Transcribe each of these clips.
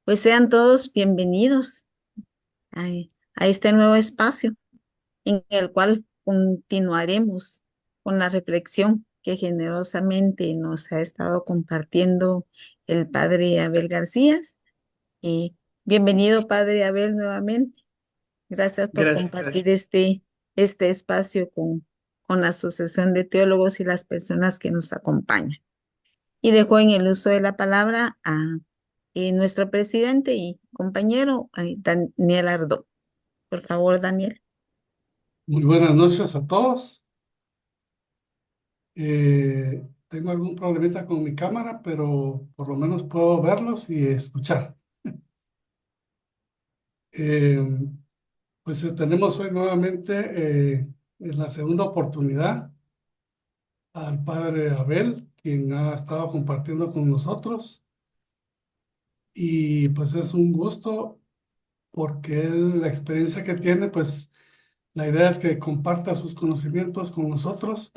Pues sean todos bienvenidos a, a este nuevo espacio en el cual continuaremos con la reflexión que generosamente nos ha estado compartiendo el padre Abel García. Y bienvenido, padre Abel, nuevamente. Gracias por Gracias, compartir gracias. este espacio con la Asociación de Teólogos y las personas que nos acompañan. Y dejo en el uso de la palabra a nuestro presidente y compañero Daniel Ardón. Por favor, Daniel. Muy buenas noches a todos. Tengo algún problemita con mi cámara, pero por lo menos puedo verlos y escuchar. Eh, Tenemos hoy nuevamente en la segunda oportunidad al padre Abel, quien ha estado compartiendo con nosotros. Y pues es un gusto porque la experiencia que tiene, pues la idea es que comparta sus conocimientos con nosotros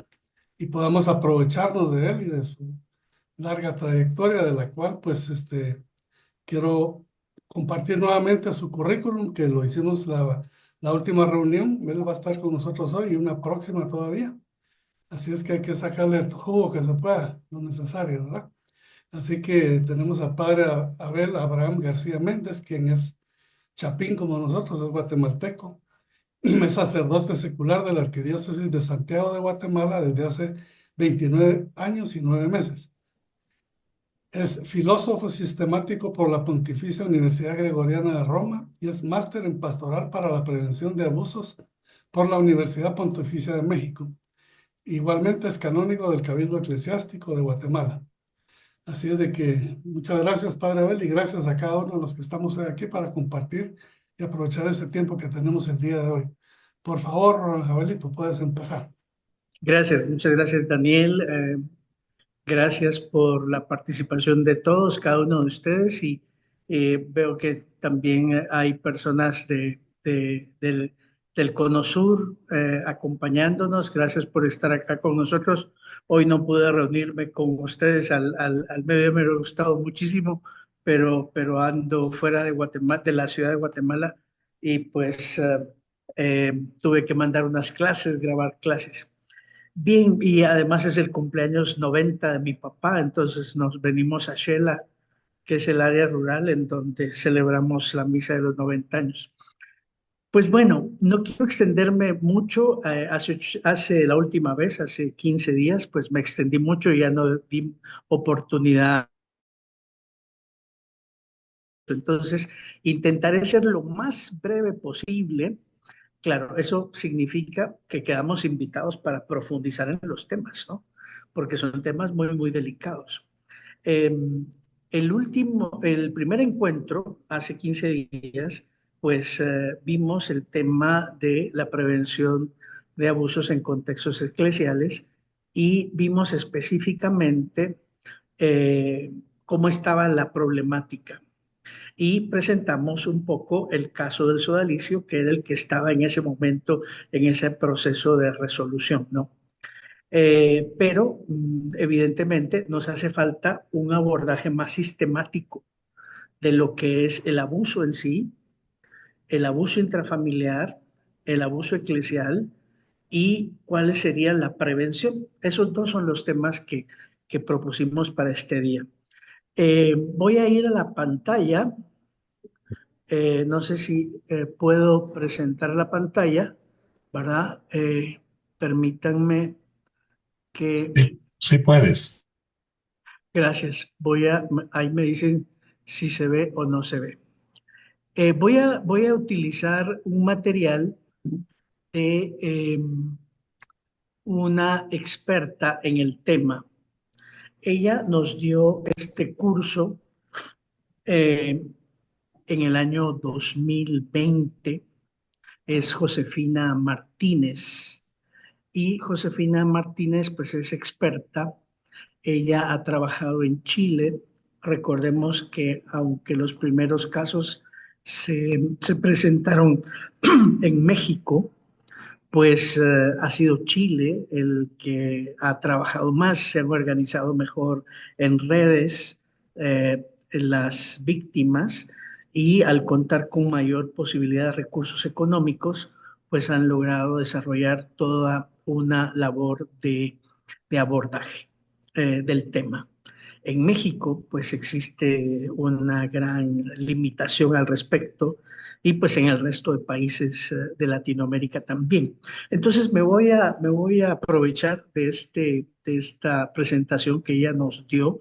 y podamos aprovecharnos de él y de su larga trayectoria, de la cual quiero compartir nuevamente su currículum, que lo hicimos la última reunión. Él va a estar con nosotros hoy y una próxima todavía. Así es que hay que sacarle el jugo que se pueda, lo necesario, ¿verdad? Así que tenemos al padre Abel Abraham García Méndez, quien es chapín como nosotros, es guatemalteco. Es sacerdote secular de la Arquidiócesis de Santiago de Guatemala desde hace 29 años y 9 meses. Es filósofo sistemático por la Pontificia Universidad Gregoriana de Roma y es máster en pastoral para la prevención de abusos por la Universidad Pontificia de México. Igualmente es canónigo del Cabildo Eclesiástico de Guatemala. Así es de que muchas gracias, Padre Abel, y gracias a cada uno de los que estamos hoy aquí para compartir y aprovechar este tiempo que tenemos el día de hoy. Por favor, Abelito, puedes empezar. Gracias, muchas gracias, Daniel. Gracias por la participación de todos, cada uno de ustedes. Y veo que también hay personas del Cono Sur acompañándonos. Gracias por estar acá con nosotros. Hoy no pude reunirme con ustedes al medio, me hubiera gustado muchísimo, pero ando fuera de Guatemala, de la ciudad de Guatemala, y pues tuve que mandar unas clases, grabar clases. Bien, y además es el cumpleaños 90 de mi papá, entonces nos venimos a Shela, que es el área rural en donde celebramos la misa de los 90 años. Pues bueno, no quiero extenderme mucho. Hace la última vez, hace 15 días, pues me extendí mucho y ya no di oportunidad. Entonces, intentaré ser lo más breve posible. Claro, eso significa que quedamos invitados para profundizar en los temas, ¿no? Porque son temas muy, muy delicados. Eh, el primer encuentro, hace 15 días, pues vimos el tema de la prevención de abusos en contextos eclesiales y vimos específicamente eh, cómo estaba la problemática y presentamos un poco el caso del sodalicio, que era el que estaba en ese momento en ese proceso de resolución, ¿no? Pero evidentemente nos hace falta un abordaje más sistemático de lo que es el abuso en sí, el abuso intrafamiliar, el abuso eclesial y cuál sería la prevención. Esos dos son los temas que propusimos para este día. Voy a ir a la pantalla. No sé si puedo presentar la pantalla, ¿verdad? Permítanme que... Sí, sí puedes. Gracias. Ahí me dicen si se ve o no se ve. Voy a utilizar un material de una experta en el tema. Ella nos dio este curso eh, en el año 2020. Es Josefina Martínez. Y Josefina Martínez, pues es experta. Ella ha trabajado en Chile. Recordemos que aunque los primeros casos se presentaron en México, pues ha sido Chile el que ha trabajado más, se han organizado mejor en redes las víctimas. y al contar con mayor posibilidad de recursos económicos, pues han logrado desarrollar toda una labor de abordaje del tema. En México, pues existe una gran limitación al respecto y pues en el resto de países de Latinoamérica también. Entonces me voy a aprovechar de esta presentación que ella nos dio.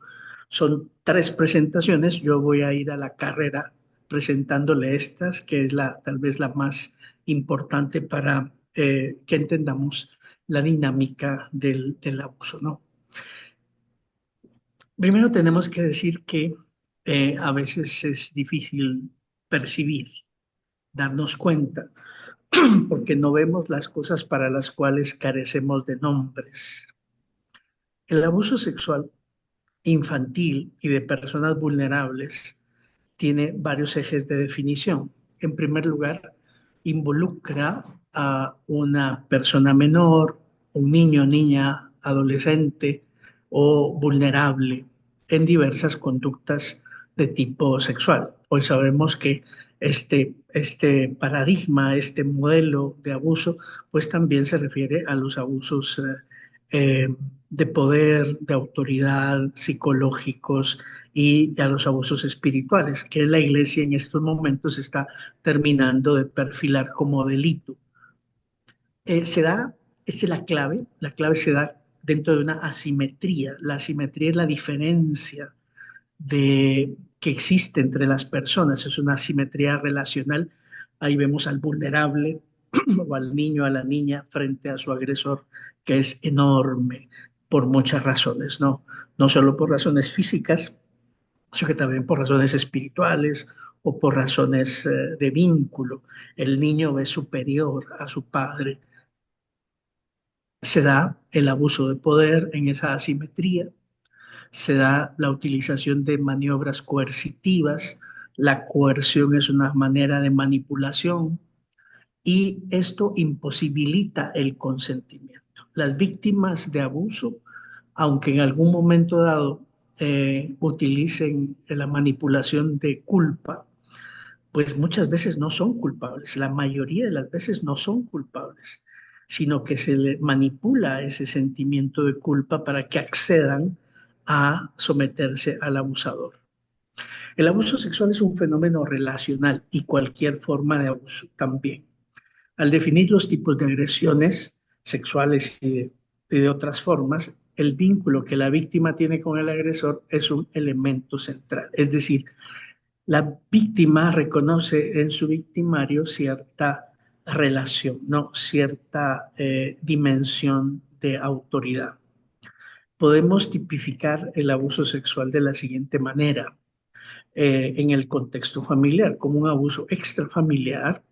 Son tres presentaciones, yo voy a ir a la carrera presentándole estas, que es tal vez la más importante para que entendamos la dinámica del abuso, ¿no? Primero tenemos que decir que a veces es difícil percibir, darnos cuenta, porque no vemos las cosas para las cuales carecemos de nombres. El abuso sexual infantil y de personas vulnerables tiene varios ejes de definición. En primer lugar, involucra a una persona menor, un niño, niña, adolescente o vulnerable en diversas conductas de tipo sexual. Hoy sabemos que este paradigma, este modelo de abuso, pues también se refiere a los abusos de poder, de autoridad, psicológicos y a los abusos espirituales, que la Iglesia en estos momentos está terminando de perfilar como delito. Esta es la clave se da dentro de una asimetría. La asimetría es la diferencia que existe entre las personas, es una asimetría relacional. Ahí vemos al vulnerable o al niño, a la niña frente a su agresor, que es enorme por muchas razones, ¿no? No solo por razones físicas, sino que también por razones espirituales o por razones de vínculo. El niño ve superior a su padre. Se da el abuso de poder en esa asimetría, se da la utilización de maniobras coercitivas, la coerción es una manera de manipulación y esto imposibilita el consentimiento. Las víctimas de abuso, aunque en algún momento dado utilicen la manipulación de culpa, pues muchas veces no son culpables, la mayoría de las veces no son culpables, sino que se le manipula ese sentimiento de culpa para que accedan a someterse al abusador. El abuso sexual es un fenómeno relacional y cualquier forma de abuso también. Al definir los tipos de agresiones sexuales y de otras formas, el vínculo que la víctima tiene con el agresor es un elemento central. Es decir, la víctima reconoce en su victimario cierta relación, ¿no? Cierta dimensión de autoridad. Podemos tipificar el abuso sexual de la siguiente manera. En el contexto familiar, como un abuso extrafamiliar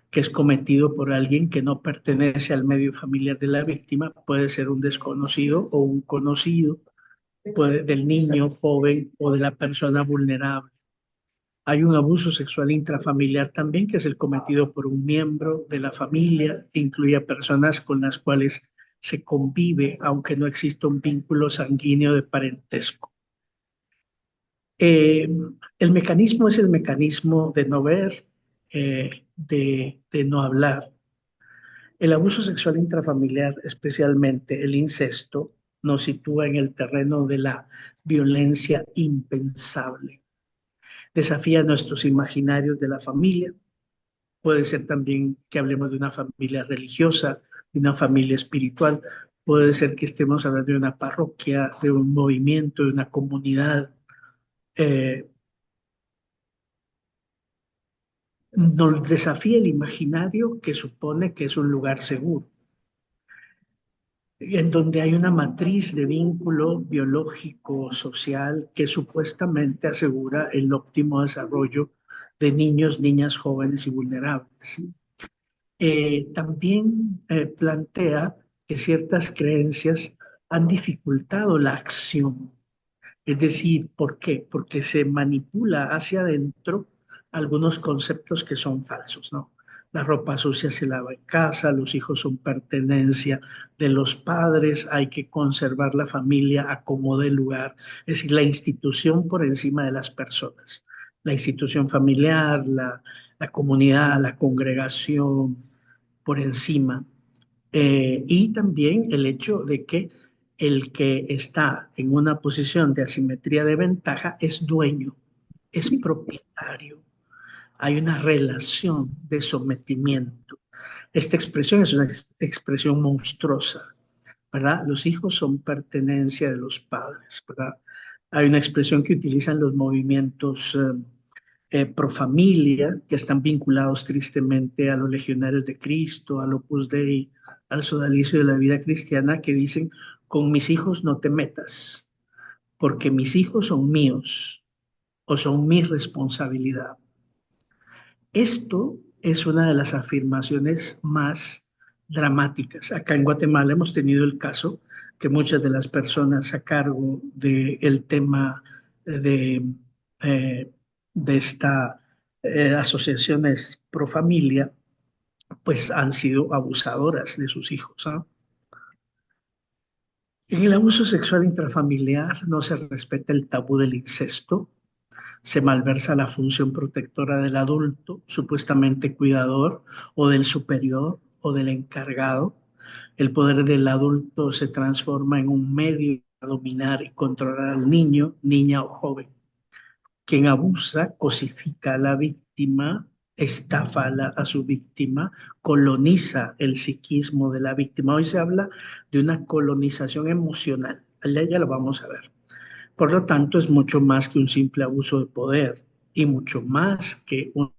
que es cometido por alguien que no pertenece al medio familiar de la víctima, puede ser un desconocido o un conocido, del niño, joven o de la persona vulnerable. Hay un abuso sexual intrafamiliar también, que es el cometido por un miembro de la familia, e incluye a personas con las cuales se convive, aunque no exista un vínculo sanguíneo de parentesco. Eh, el mecanismo es el mecanismo de no ver, de no hablar. El abuso sexual intrafamiliar, especialmente el incesto, nos sitúa en el terreno de la violencia impensable. Desafía nuestros imaginarios de la familia. Puede ser también que hablemos de una familia religiosa, de una familia espiritual. Puede ser que estemos hablando de una parroquia, de un movimiento, de una comunidad. Nos desafía el imaginario que supone que es un lugar seguro, en donde hay una matriz de vínculo biológico, social, que supuestamente asegura el óptimo desarrollo de niños, niñas, jóvenes y vulnerables. También plantea que ciertas creencias han dificultado la acción. Es decir, ¿por qué? Porque se manipula hacia adentro algunos conceptos que son falsos, ¿no? La ropa sucia se lava en casa, los hijos son pertenencia de los padres, hay que conservar la familia a como dé lugar, es decir, la institución por encima de las personas. la institución familiar, la comunidad, la congregación por encima. Y también el hecho de que el que está en una posición de asimetría de ventaja es dueño, es propietario. Hay una relación de sometimiento. Esta expresión es una expresión monstruosa, ¿verdad? Los hijos son pertenencia de los padres, ¿verdad? Hay una expresión que utilizan los movimientos pro familia, que están vinculados tristemente a los legionarios de Cristo, al Opus Dei, al sodalicio de la vida cristiana, que dicen, con mis hijos no te metas, porque mis hijos son míos o son mi responsabilidad. Esto es una de las afirmaciones más dramáticas. Acá en Guatemala hemos tenido el caso que muchas de las personas a cargo del tema de, eh, de esta asociaciones pro familia, pues han sido abusadoras de sus hijos, ¿no? En el abuso sexual intrafamiliar no se respeta el tabú del incesto, se malversa la función protectora del adulto, supuestamente cuidador, o del superior o del encargado. El poder del adulto se transforma en un medio para dominar y controlar al niño, niña o joven. Quien abusa cosifica a la víctima, estafa a su víctima, coloniza el psiquismo de la víctima. Hoy se habla de una colonización emocional. Allá ya lo vamos a ver. Por lo tanto, es mucho más que un simple abuso de poder y mucho más que un...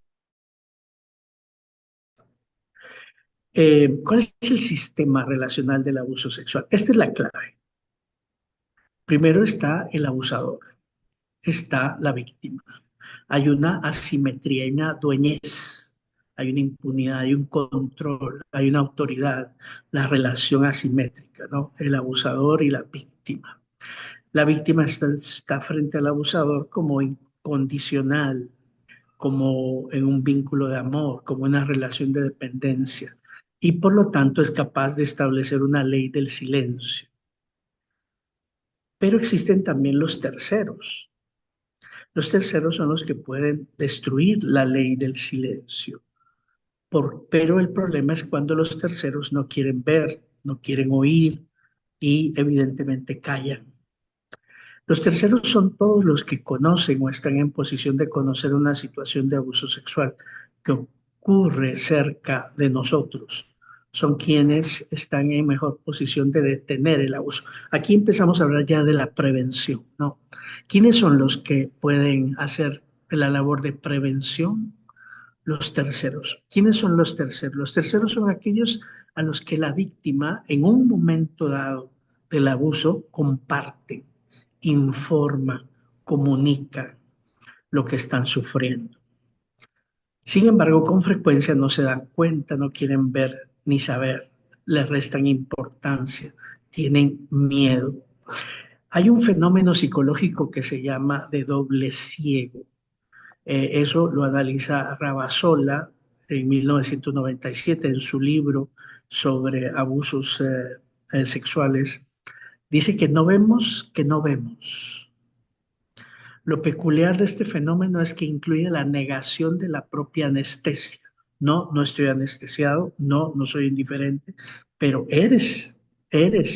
¿Cuál es el sistema relacional del abuso sexual? Esta es la clave. Primero está el abusador, está la víctima. Hay una asimetría, hay una dueñez, hay una impunidad, hay un control, hay una autoridad, la relación asimétrica, ¿no? El abusador y la víctima. La víctima está frente al abusador como incondicional, como en un vínculo de amor, como una relación de dependencia, y por lo tanto es capaz de establecer una ley del silencio. Pero existen también los terceros. Los terceros son los que pueden destruir la ley del silencio. Pero el problema es cuando los terceros no quieren ver, no quieren oír y evidentemente callan. Los terceros son todos los que conocen o están en posición de conocer una situación de abuso sexual que ocurre cerca de nosotros. Son quienes están en mejor posición de detener el abuso. Aquí empezamos a hablar ya de la prevención, ¿no? ¿Quiénes son los que pueden hacer la labor de prevención? Los terceros. ¿Quiénes son los terceros? Los terceros son aquellos a los que la víctima en un momento dado del abuso comparte, informa, comunica lo que están sufriendo. Sin embargo, con frecuencia no se dan cuenta, no quieren ver ni saber, les restan importancia, tienen miedo. Hay un fenómeno psicológico que se llama de doble ciego. Eso lo analiza Rabasola en 1997 en su libro sobre abusos sexuales. Dice que no vemos, que no vemos. Lo peculiar de este fenómeno es que incluye la negación de la propia anestesia. No, no estoy anestesiado, no, no soy indiferente, pero eres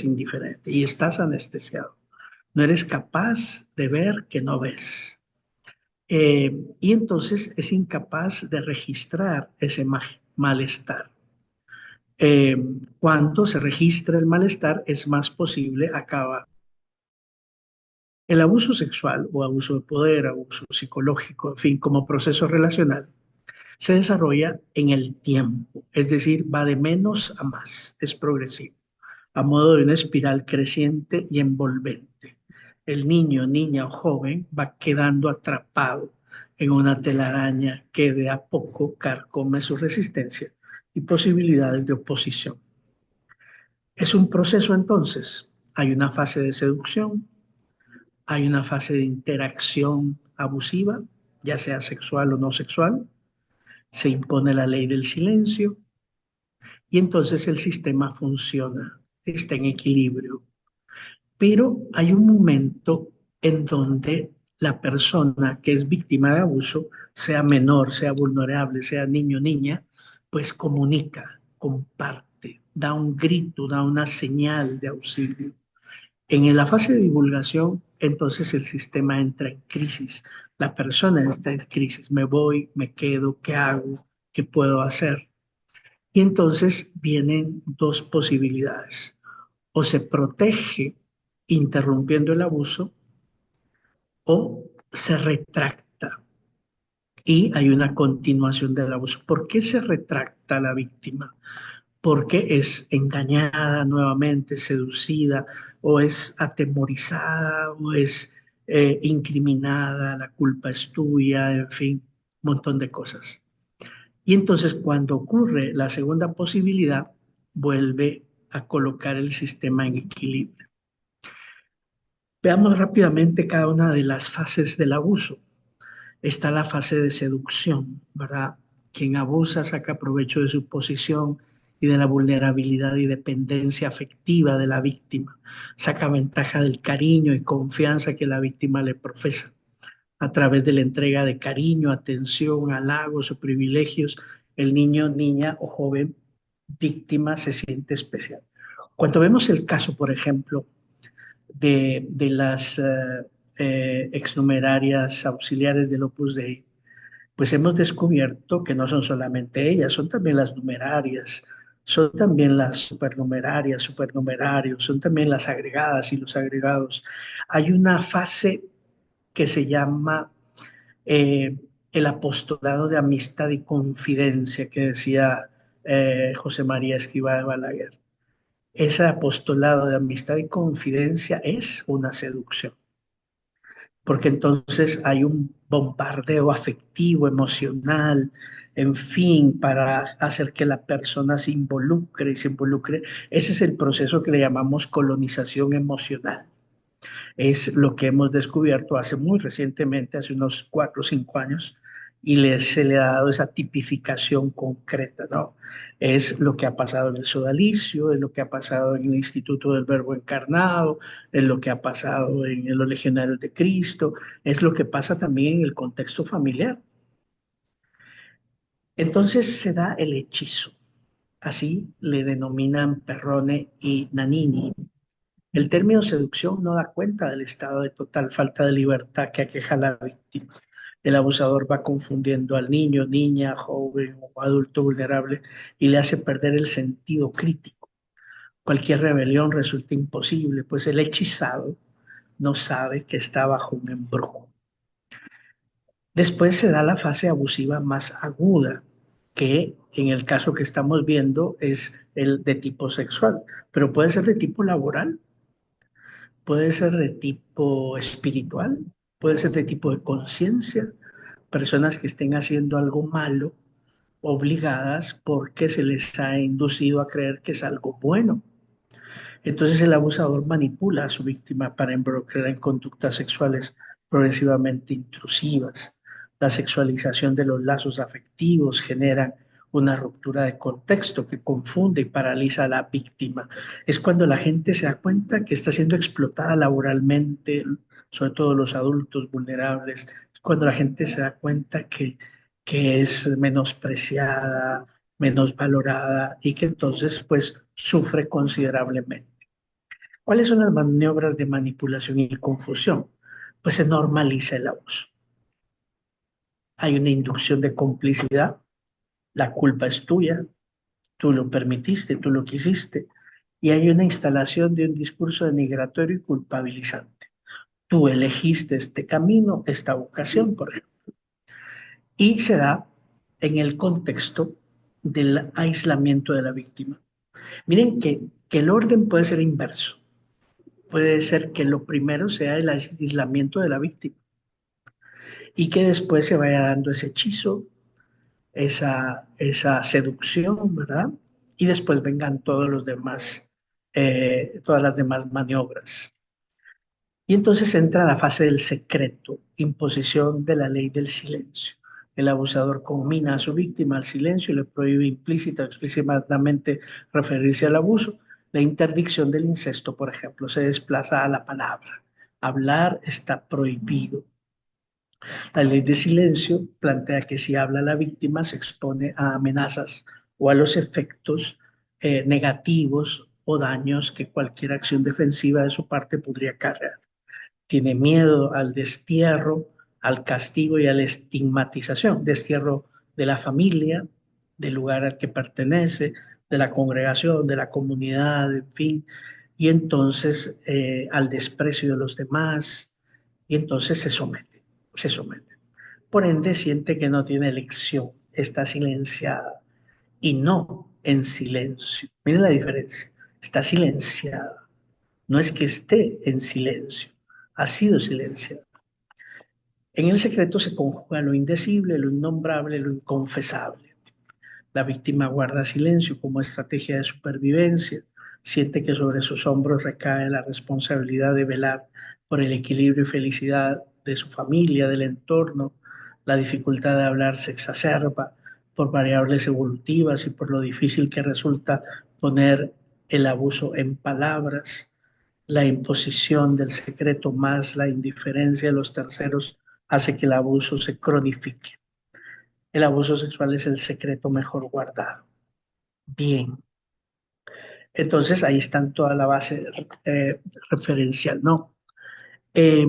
indiferente y estás anestesiado. No eres capaz de ver que no ves. Y entonces es incapaz de registrar ese malestar. Eh, Cuando se registra el malestar, es más posible acabar. El abuso sexual o abuso de poder, abuso psicológico, en fin, como proceso relacional, se desarrolla en el tiempo, es decir, va de menos a más, es progresivo, a modo de una espiral creciente y envolvente. El niño, niña o joven va quedando atrapado en una telaraña que de a poco carcome su resistencia y posibilidades de oposición. Es un proceso entonces, hay una fase de seducción, hay una fase de interacción abusiva, ya sea sexual o no sexual, se impone la ley del silencio y entonces el sistema funciona, está en equilibrio. Pero hay un momento en donde la persona que es víctima de abuso, sea menor, sea vulnerable, sea niño o niña, pues comunica, comparte, da un grito, da una señal de auxilio. En la fase de divulgación, entonces el sistema entra en crisis. La persona está en crisis. Me voy, me quedo, ¿qué hago? ¿Qué puedo hacer? Y entonces vienen dos posibilidades. O se protege interrumpiendo el abuso o se retracta y hay una continuación del abuso. ¿Por qué se retracta la víctima? Porque es engañada nuevamente, seducida, o es atemorizada, o es incriminada, la culpa es tuya, en fin, un montón de cosas. Y entonces cuando ocurre la segunda posibilidad, vuelve a colocar el sistema en equilibrio. Veamos rápidamente cada una de las fases del abuso. Está la fase de seducción, ¿verdad? Quien abusa saca provecho de su posición y de la vulnerabilidad y dependencia afectiva de la víctima. Saca ventaja del cariño y confianza que la víctima le profesa. A través de la entrega de cariño, atención, halagos o privilegios, el niño, niña o joven víctima se siente especial. Cuando vemos el caso, por ejemplo, de las exnumerarias auxiliares del Opus Dei, pues hemos descubierto que no son solamente ellas, son también las numerarias, son también las supernumerarias, supernumerarios, son también las agregadas y los agregados. Hay una fase que se llama eh, el apostolado de amistad y confidencia que decía José María Escrivá de Balaguer. Ese apostolado de amistad y confidencia es una seducción, porque entonces hay un bombardeo afectivo, emocional, en fin, para hacer que la persona se involucre y se involucre. Ese es el proceso que le llamamos colonización emocional. Es lo que hemos descubierto hace muy recientemente, hace unos 4 o 5 años, y se le ha dado esa tipificación concreta, ¿no? Es lo que ha pasado en el sodalicio, es lo que ha pasado en el Instituto del Verbo Encarnado, es lo que ha pasado en los Legionarios de Cristo, es lo que pasa también en el contexto familiar. Entonces se da el hechizo, así le denominan Perrone y Nanini. El término seducción no da cuenta del estado de total falta de libertad que aqueja a la víctima. El abusador va confundiendo al niño, niña, joven o adulto vulnerable y le hace perder el sentido crítico. Cualquier rebelión resulta imposible, pues el hechizado no sabe que está bajo un embrujo. Después se da la fase abusiva más aguda, que en el caso que estamos viendo es el de tipo sexual, pero puede ser de tipo laboral, puede ser de tipo espiritual, puede ser de tipo de conciencia, personas que estén haciendo algo malo, obligadas porque se les ha inducido a creer que es algo bueno. Entonces el abusador manipula a su víctima para involucrar en conductas sexuales progresivamente intrusivas. La sexualización de los lazos afectivos genera una ruptura de contexto que confunde y paraliza a la víctima. Es cuando la gente se da cuenta que está siendo explotada laboralmente, sobre todo los adultos vulnerables. Es cuando la gente se da cuenta que es menospreciada, menos valorada y que entonces pues sufre considerablemente. ¿Cuáles son las maniobras de manipulación y confusión? Pues se normaliza el abuso. Hay una inducción de complicidad, la culpa es tuya, tú lo permitiste, tú lo quisiste, y hay una instalación de un discurso denigratorio y culpabilizante. Tú elegiste este camino, esta vocación, por ejemplo, y se da en el contexto del aislamiento de la víctima. Miren que el orden puede ser inverso. Puede ser que lo primero sea el aislamiento de la víctima y que después se vaya dando ese hechizo, esa seducción, ¿verdad? Y después vengan todos los demás, todas las demás maniobras. Y entonces entra la fase del secreto, imposición de la ley del silencio. El abusador conmina a su víctima al silencio y le prohíbe implícita o explícitamente referirse al abuso. La interdicción del incesto, por ejemplo, se desplaza a la palabra. Hablar está prohibido. La ley de silencio plantea que si habla la víctima se expone a amenazas o a los efectos negativos o daños que cualquier acción defensiva de su parte podría cargar. Tiene miedo al destierro, al castigo y a la estigmatización, destierro de la familia, del lugar al que pertenece, de la congregación, de la comunidad, en fin, y entonces al desprecio de los demás, y entonces se somete, se somete. Por ende, siente que no tiene elección, está silenciada y no en silencio. Miren la diferencia, está silenciada, no es que esté en silencio, ha sido silenciada. En el secreto se conjuga lo indecible, lo innombrable, lo inconfesable. La víctima guarda silencio como estrategia de supervivencia, siente que sobre sus hombros recae la responsabilidad de velar por el equilibrio y felicidad de su familia, del entorno. La dificultad de hablar se exacerba por variables evolutivas y por lo difícil que resulta poner el abuso en palabras. La imposición del secreto más la indiferencia de los terceros hace que el abuso se cronifique. El abuso sexual es el secreto mejor guardado. Bien, entonces ahí están toda la base referencial, ¿no? Eh,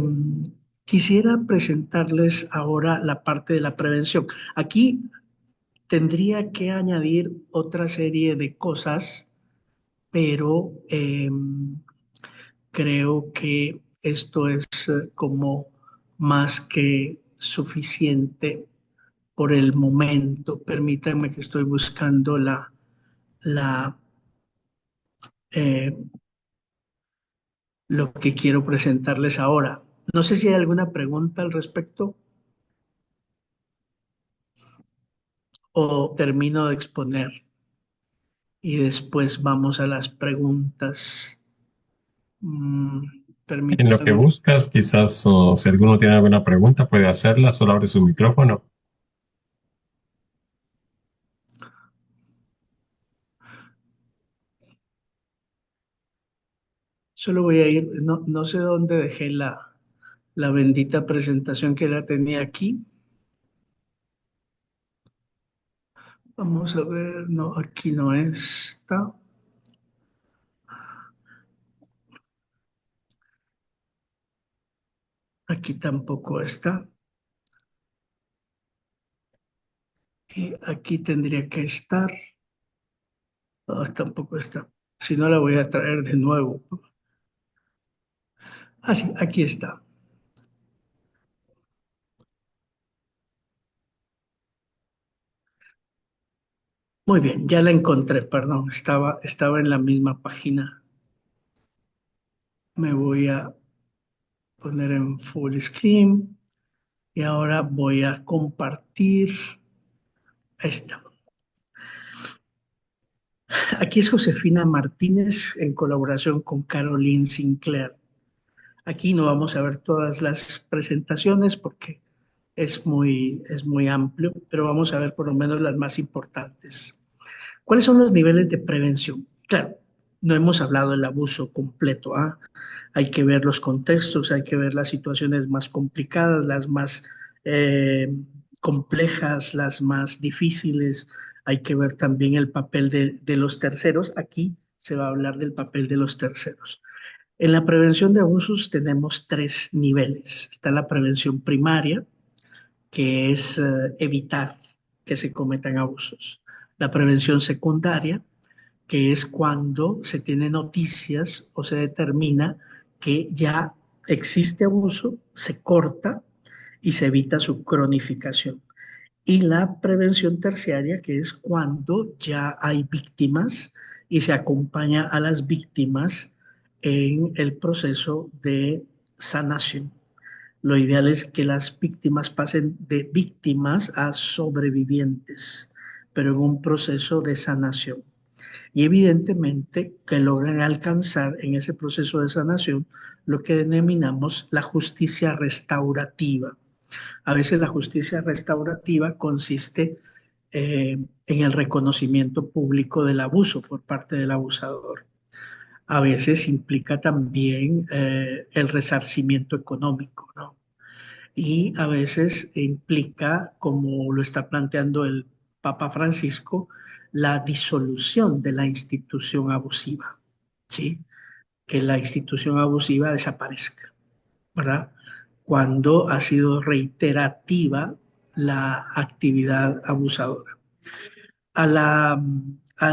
Quisiera presentarles ahora la parte de la prevención. Aquí tendría que añadir otra serie de cosas, pero creo que esto es como más que suficiente por el momento. Permítanme que estoy buscando la, eh, lo que quiero presentarles ahora. No sé si hay alguna pregunta al respecto o termino de exponer y después vamos a las preguntas. Mm, En lo que Permítanme, buscas, quizás, o si alguno tiene alguna pregunta, puede hacerla, solo abre su micrófono. solo voy a ir, no sé dónde dejé la bendita presentación que la tenía aquí. Vamos a ver, no, aquí no está, aquí tampoco está, y aquí tendría que estar, no, tampoco está. Si no, la voy a traer de nuevo. Ah, sí, aquí está. Muy bien, ya la encontré, perdón, estaba en la misma página. Me voy a poner en full screen y ahora voy a compartir esta. Aquí es Josefina Martínez en colaboración con Caroline Sinclair. Aquí no vamos a ver todas las presentaciones porque es muy amplio, pero vamos a ver por lo menos las más importantes. ¿Cuáles son los niveles de prevención? Claro, no hemos hablado del abuso completo, ¿ah? Hay que ver los contextos, hay que ver las situaciones más complicadas, las más complejas, las más difíciles. Hay que ver también el papel de los terceros. Aquí se va a hablar del papel de los terceros. En la prevención de abusos tenemos tres niveles. Está la prevención primaria, que es evitar que se cometan abusos. La prevención secundaria, que es cuando se tiene noticias o se determina que ya existe abuso, se corta y se evita su cronificación. Y la prevención terciaria, que es cuando ya hay víctimas y se acompaña a las víctimas en el proceso de sanación. Lo ideal es que las víctimas pasen de víctimas a sobrevivientes, pero en un proceso de sanación. Y evidentemente que logran alcanzar en ese proceso de sanación lo que denominamos la justicia restaurativa. A veces la justicia restaurativa consiste en el reconocimiento público del abuso por parte del abusador. A veces implica también el resarcimiento económico, ¿no? y a veces implica, como lo está planteando el Papa Francisco, la disolución de la institución abusiva, ¿sí? Que la institución abusiva desaparezca, ¿verdad? Cuando ha sido reiterativa la actividad abusadora. A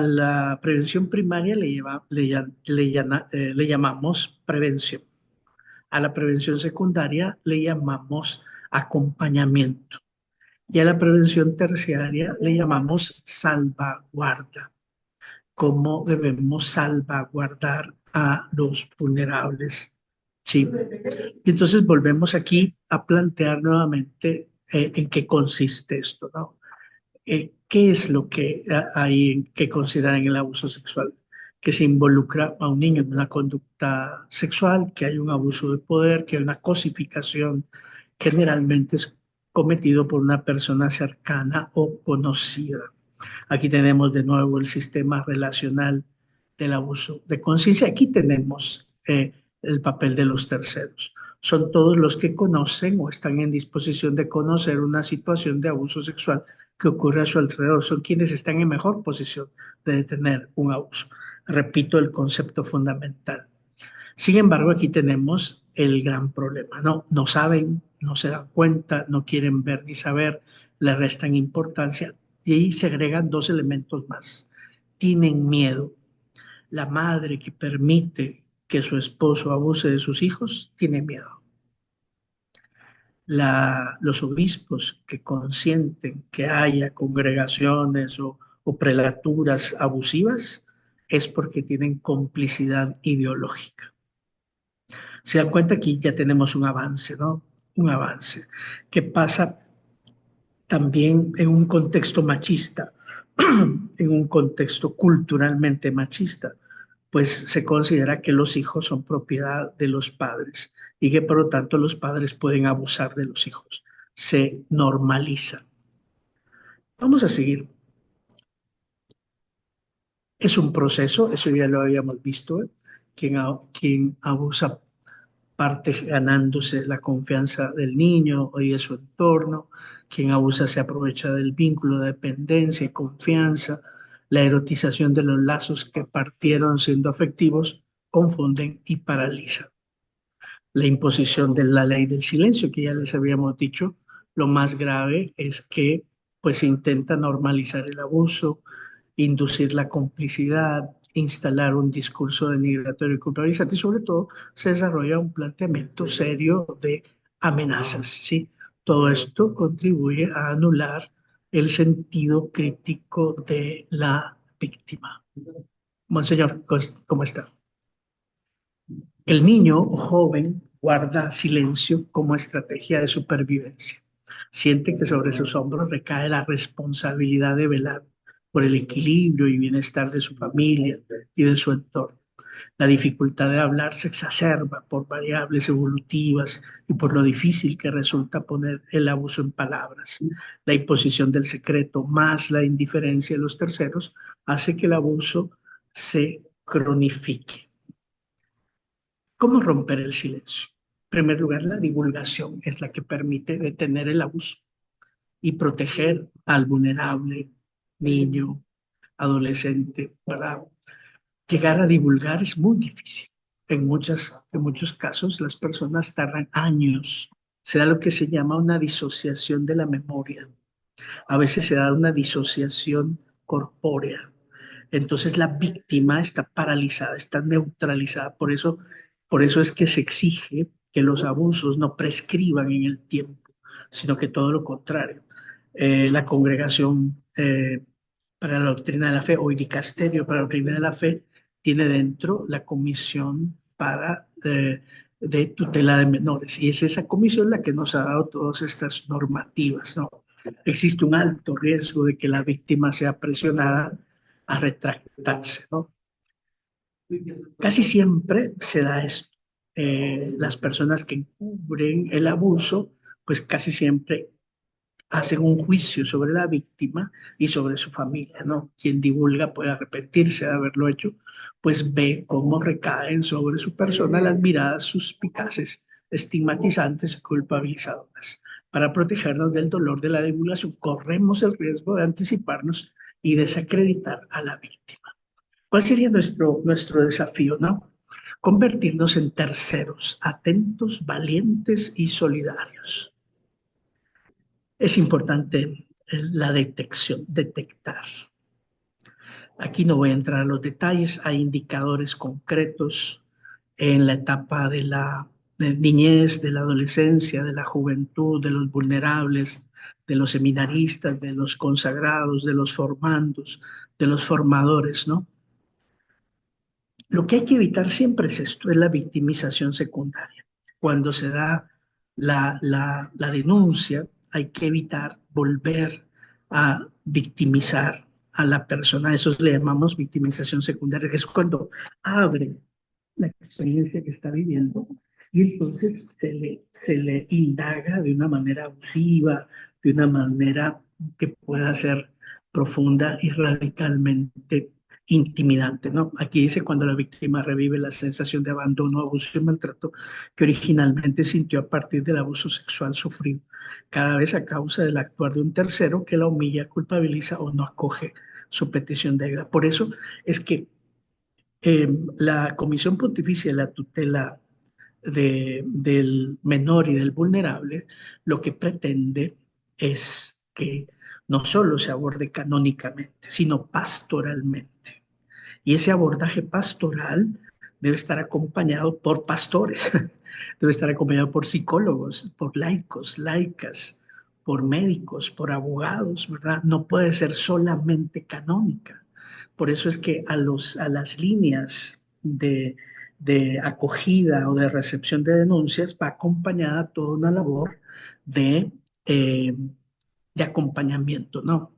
la prevención primaria le llamamos prevención. A la prevención secundaria le llamamos acompañamiento. Y a la prevención terciaria le llamamos salvaguarda. ¿Cómo debemos salvaguardar a los vulnerables? Sí. Y entonces volvemos aquí a plantear nuevamente en qué consiste esto, ¿no? ¿Qué es lo que hay que considerar en el abuso sexual? Que se involucra a un niño en una conducta sexual, que hay un abuso de poder, que hay una cosificación, generalmente es cometido por una persona cercana o conocida. Aquí tenemos de nuevo el sistema relacional del abuso de conciencia. Aquí tenemos el papel de los terceros. Son todos los que conocen o están en disposición de conocer una situación de abuso sexual que ocurre a su alrededor. Son quienes están en mejor posición de detener un abuso. Repito el concepto fundamental. Sin embargo, aquí tenemos el gran problema. No saben, no se dan cuenta, no quieren ver ni saber, le restan importancia y ahí se agregan dos elementos más. Tienen miedo. La madre que permite que su esposo abuse de sus hijos tiene miedo. Los obispos que consienten que haya congregaciones o prelaturas abusivas es porque tienen complicidad ideológica. Se dan cuenta que ya tenemos un avance, ¿no? Un avance que pasa también en un contexto machista, en un contexto culturalmente machista, pues se considera que los hijos son propiedad de los padres y que por lo tanto los padres pueden abusar de los hijos. Se normaliza. Vamos a seguir. Es un proceso, eso ya lo habíamos visto, ¿eh? Quien abusa parte ganándose la confianza del niño y de su entorno. Quien abusa se aprovecha del vínculo de dependencia y confianza. La erotización de los lazos que partieron siendo afectivos confunden y paralizan. La imposición de la ley del silencio, que ya les habíamos dicho, lo más grave es que pues se intenta normalizar el abuso, inducir la complicidad, instalar un discurso denigratorio y culpabilizante y sobre todo se desarrolla un planteamiento serio de amenazas, ¿sí? Todo esto contribuye a anular el sentido crítico de la víctima. Monseñor, ¿cómo está? El niño o joven guarda silencio como estrategia de supervivencia. Siente que sobre sus hombros recae la responsabilidad de velar por el equilibrio y bienestar de su familia y de su entorno. La dificultad de hablar se exacerba por variables evolutivas y por lo difícil que resulta poner el abuso en palabras. La imposición del secreto más la indiferencia de los terceros hace que el abuso se cronifique. ¿Cómo romper el silencio? En primer lugar, la divulgación es la que permite detener el abuso y proteger al vulnerable niño, adolescente, ¿verdad? Llegar a divulgar es muy difícil. En muchos casos las personas tardan años. Se da lo que se llama una disociación de la memoria. A veces se da una disociación corpórea. Entonces la víctima está paralizada, está neutralizada. Por eso es que se exige que los abusos no prescriban en el tiempo, sino que todo lo contrario. La Congregación para la Doctrina de la Fe o el Dicasterio para la Doctrina de la Fe tiene dentro la Comisión de Tutela de Menores y es esa comisión la que nos ha dado todas estas normativas, ¿no? Existe un alto riesgo de que la víctima sea presionada a retractarse, ¿no? Casi siempre se da esto. Las personas que encubren el abuso, pues casi siempre hacen un juicio sobre la víctima y sobre su familia, ¿no? Quien divulga puede arrepentirse de haberlo hecho, pues ve cómo recaen sobre su persona las miradas suspicaces estigmatizantes y culpabilizadoras. Para protegernos del dolor de la divulgación, corremos el riesgo de anticiparnos y desacreditar a la víctima. ¿Cuál sería nuestro desafío, no? Convertirnos en terceros, atentos, valientes y solidarios. Es importante la detección, detectar. Aquí no voy a entrar a los detalles, hay indicadores concretos en la etapa de la niñez, de la adolescencia, de la juventud, de los vulnerables, de los seminaristas, de los consagrados, de los formandos, de los formadores, ¿no? Lo que hay que evitar siempre es esto, es la victimización secundaria. Cuando se da la denuncia, hay que evitar volver a victimizar a la persona. Eso le llamamos victimización secundaria, que es cuando abre la experiencia que está viviendo y entonces se le indaga de una manera abusiva, de una manera que pueda ser profunda y radicalmente intimidante, ¿no? Aquí dice cuando la víctima revive la sensación de abandono, abuso y maltrato que originalmente sintió a partir del abuso sexual sufrido, cada vez a causa del actuar de un tercero que la humilla, culpabiliza o no acoge su petición de ayuda. Por eso es que la Comisión Pontificia de la Tutela del menor y del vulnerable lo que pretende es que no solo se aborde canónicamente, sino pastoralmente. Y ese abordaje pastoral debe estar acompañado por pastores, debe estar acompañado por psicólogos, por laicos, laicas, por médicos, por abogados, ¿verdad? No puede ser solamente canónica. Por eso es que a las líneas de acogida o de recepción de denuncias va acompañada toda una labor de, eh, de acompañamiento, ¿no?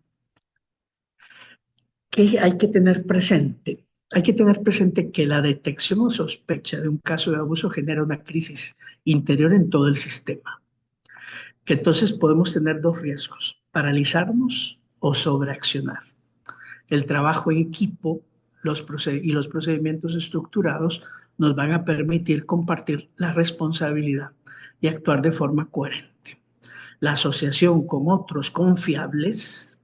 ¿Qué hay que tener presente? Hay que tener presente que la detección o sospecha de un caso de abuso genera una crisis interior en todo el sistema. Que entonces podemos tener dos riesgos, paralizarnos o sobreaccionar. El trabajo en equipo y los procedimientos estructurados nos van a permitir compartir la responsabilidad y actuar de forma coherente. La asociación con otros confiables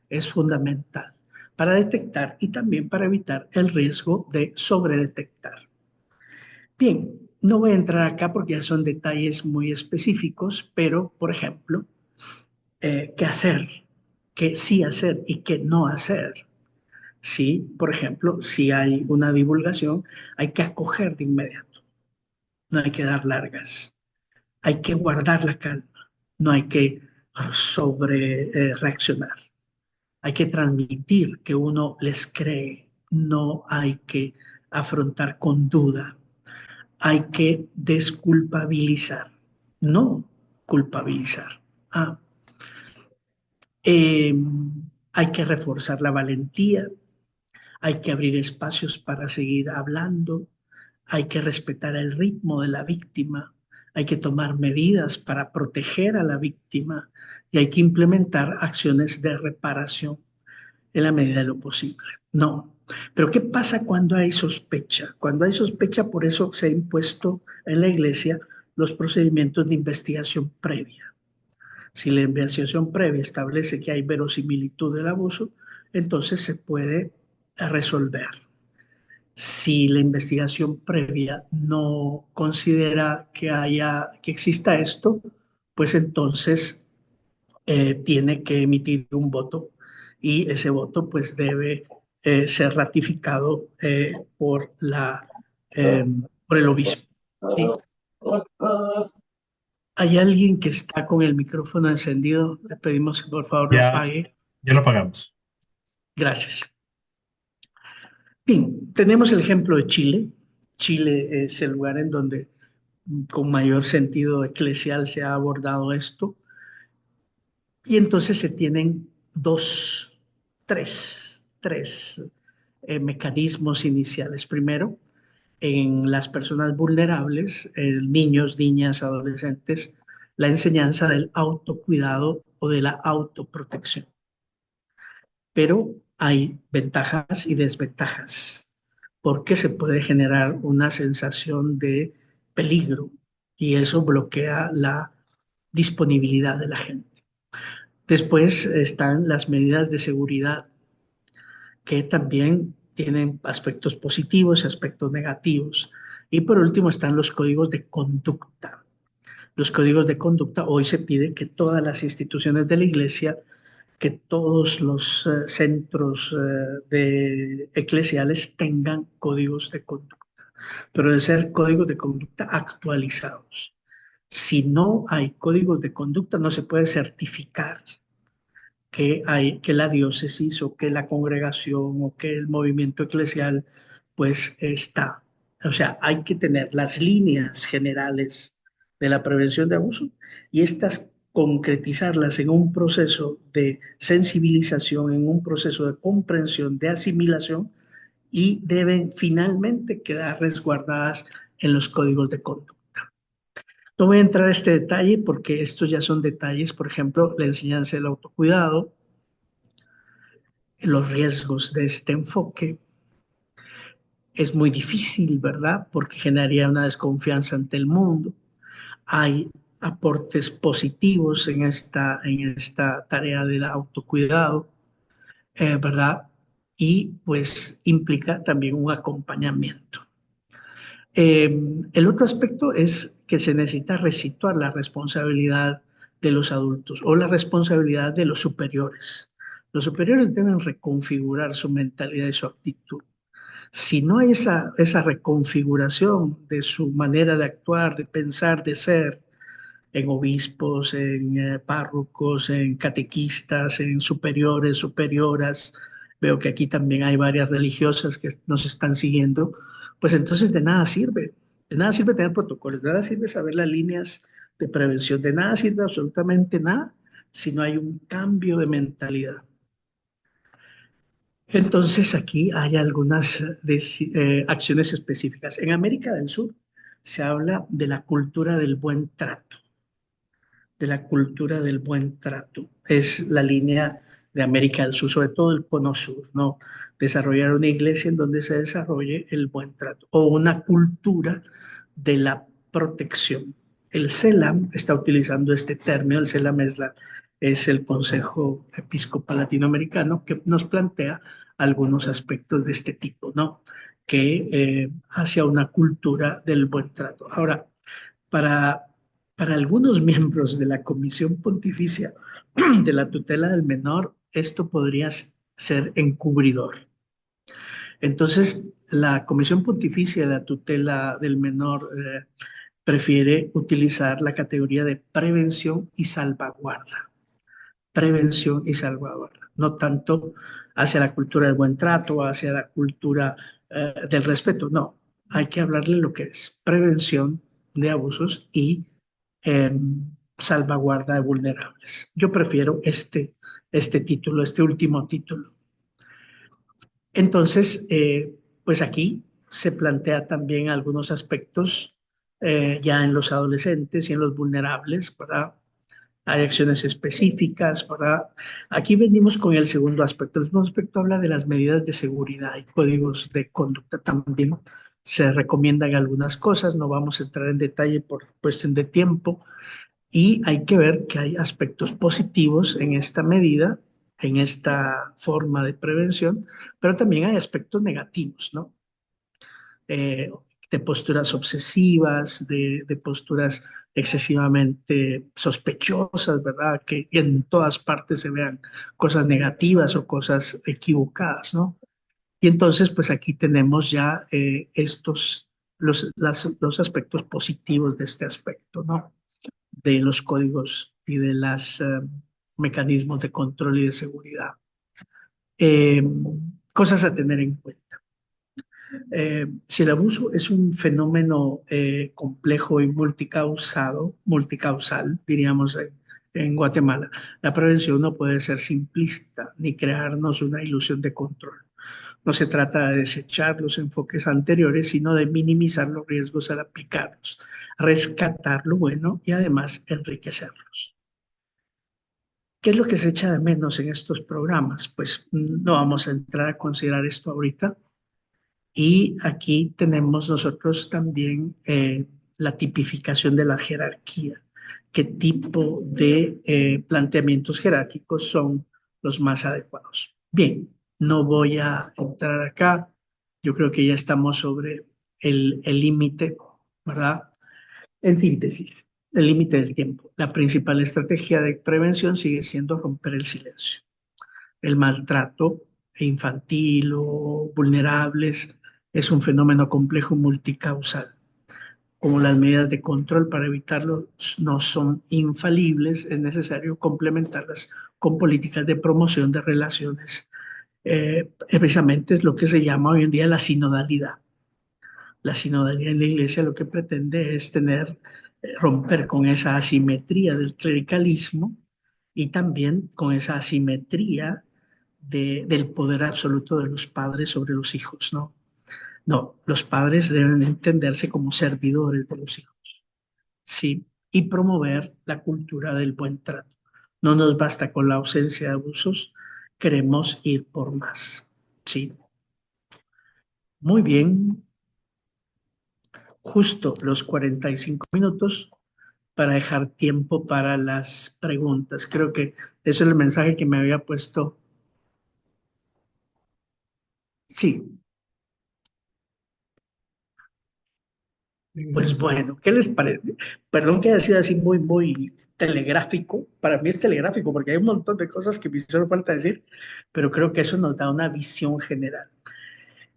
es fundamental para detectar y también para evitar el riesgo de sobredetectar. Bien, no voy a entrar acá porque ya son detalles muy específicos, pero, por ejemplo, qué hacer, qué sí hacer y qué no hacer. Sí, por ejemplo, si hay una divulgación, hay que acoger de inmediato, no hay que dar largas, hay que guardar la calma, no hay que reaccionar, hay que transmitir que uno les cree, no hay que afrontar con duda, hay que desculpabilizar, no culpabilizar. Ah, eh, hay que reforzar la valentía, hay que abrir espacios para seguir hablando, hay que respetar el ritmo de la víctima, hay que tomar medidas para proteger a la víctima y hay que implementar acciones de reparación en la medida de lo posible. No. Pero ¿qué pasa cuando hay sospecha? Cuando hay sospecha, por eso se ha impuesto en la iglesia los procedimientos de investigación previa. Si la investigación previa establece que hay verosimilitud del abuso, entonces se puede resolver. Si la investigación previa no considera que exista esto, pues entonces tiene que emitir un voto y ese voto pues debe ser ratificado eh, por el obispo. ¿Sí? Hay alguien que está con el micrófono encendido. Le pedimos que por favor lo Ya, apague. ya lo pagamos. Gracias. Bien, tenemos el ejemplo de Chile. Chile es el lugar en donde con mayor sentido eclesial se ha abordado esto. Y entonces se tienen tres mecanismos iniciales. Primero, en las personas vulnerables, niños, niñas, adolescentes, la enseñanza del autocuidado o de la autoprotección. Pero hay ventajas y desventajas, porque se puede generar una sensación de peligro y eso bloquea la disponibilidad de la gente. Después están las medidas de seguridad que también tienen aspectos positivos y aspectos negativos. Y por último están los códigos de conducta. Los códigos de conducta, hoy se pide que todas las instituciones de la iglesia, que todos los centros eclesiales tengan códigos de conducta, pero deben ser códigos de conducta actualizados. Si no hay códigos de conducta, no se puede certificar que la diócesis o que la congregación o que el movimiento eclesial pues está. O sea, hay que tener las líneas generales de la prevención de abuso y estas concretizarlas en un proceso de sensibilización, en un proceso de comprensión, de asimilación y deben finalmente quedar resguardadas en los códigos de conducta. No voy a entrar a este detalle porque estos ya son detalles, por ejemplo, la enseñanza del autocuidado, los riesgos de este enfoque. Es muy difícil, ¿verdad? Porque generaría una desconfianza ante el mundo. Hay aportes positivos en esta tarea del autocuidado, ¿verdad? Y pues implica también un acompañamiento. El otro aspecto es que se necesita resituar la responsabilidad de los adultos o la responsabilidad de los superiores. Los superiores deben reconfigurar su mentalidad y su actitud. Si no hay esa reconfiguración de su manera de actuar, de pensar, de ser, en obispos, en párrocos, en catequistas, en superiores, superioras, veo que aquí también hay varias religiosas que nos están siguiendo, pues entonces de nada sirve tener protocolos, de nada sirve saber las líneas de prevención, de nada sirve absolutamente nada si no hay un cambio de mentalidad. Entonces aquí hay algunas acciones específicas. En América del Sur se habla de la cultura del buen trato, de la cultura del buen trato. Es la línea de América del Sur, sobre todo el Cono Sur, ¿no? Desarrollar una iglesia en donde se desarrolle el buen trato o una cultura de la protección. El CELAM está utilizando este término, el CELAM es el Consejo Episcopal Latinoamericano que nos plantea algunos aspectos de este tipo, ¿no? Que hacia una cultura del buen trato. Ahora, para, para algunos miembros de la Comisión Pontificia de la Tutela del Menor, esto podría ser encubridor. Entonces, la Comisión Pontificia de la Tutela del Menor prefiere utilizar la categoría de prevención y salvaguarda. Prevención y salvaguarda, no tanto hacia la cultura del buen trato o hacia la cultura del respeto, no. Hay que hablarle lo que es prevención de abusos y eh, salvaguarda de vulnerables. Yo prefiero este título, este último título. Entonces, pues aquí se plantea también algunos aspectos ya en los adolescentes y en los vulnerables, ¿verdad? Hay acciones específicas, ¿verdad? Aquí venimos con el segundo aspecto. El segundo aspecto habla de las medidas de seguridad y códigos de conducta también. Se recomiendan algunas cosas, no vamos a entrar en detalle por cuestión de tiempo, y hay que ver que hay aspectos positivos en esta medida, en esta forma de prevención, pero también hay aspectos negativos, ¿no? Eh, de posturas obsesivas, de posturas excesivamente sospechosas, ¿verdad? Que en todas partes se vean cosas negativas o cosas equivocadas, ¿no? Y entonces, pues aquí tenemos ya los aspectos positivos de este aspecto, ¿no? De los códigos y de los mecanismos de control y de seguridad. Eh, Cosas a tener en cuenta. Si el abuso es un fenómeno complejo y multicausal, diríamos en Guatemala, la prevención no puede ser simplista ni crearnos una ilusión de control. No se trata de desechar los enfoques anteriores, sino de minimizar los riesgos al aplicarlos, rescatar lo bueno y además enriquecerlos. ¿Qué es lo que se echa de menos en estos programas? Pues no vamos a entrar a considerar esto ahorita. Y aquí tenemos nosotros también la tipificación de la jerarquía, qué tipo de planteamientos jerárquicos son los más adecuados. Bien, no voy a entrar acá, yo creo que ya estamos sobre el límite, ¿verdad? En síntesis, el límite del tiempo. La principal estrategia de prevención sigue siendo romper el silencio. El maltrato infantil o vulnerables es un fenómeno complejo multicausal. Como las medidas de control para evitarlo no son infalibles, es necesario complementarlas con políticas de promoción de relaciones. Precisamente es lo que se llama hoy en día la sinodalidad. La sinodalidad en la iglesia lo que pretende es romper con esa asimetría del clericalismo y también con esa asimetría del poder absoluto de los padres sobre los hijos, ¿no? No, los padres deben entenderse como servidores de los hijos, ¿sí? Y promover la cultura del buen trato. No nos basta con la ausencia de abusos, queremos ir por más, ¿sí? Muy bien, justo los 45 minutos para dejar tiempo para las preguntas. Creo que eso es el mensaje que me había puesto. Sí, pues bueno, ¿qué les parece? Perdón que haya sido así muy telegráfico. Para mí es telegráfico porque hay un montón de cosas que me hicieron falta decir, pero creo que eso nos da una visión general.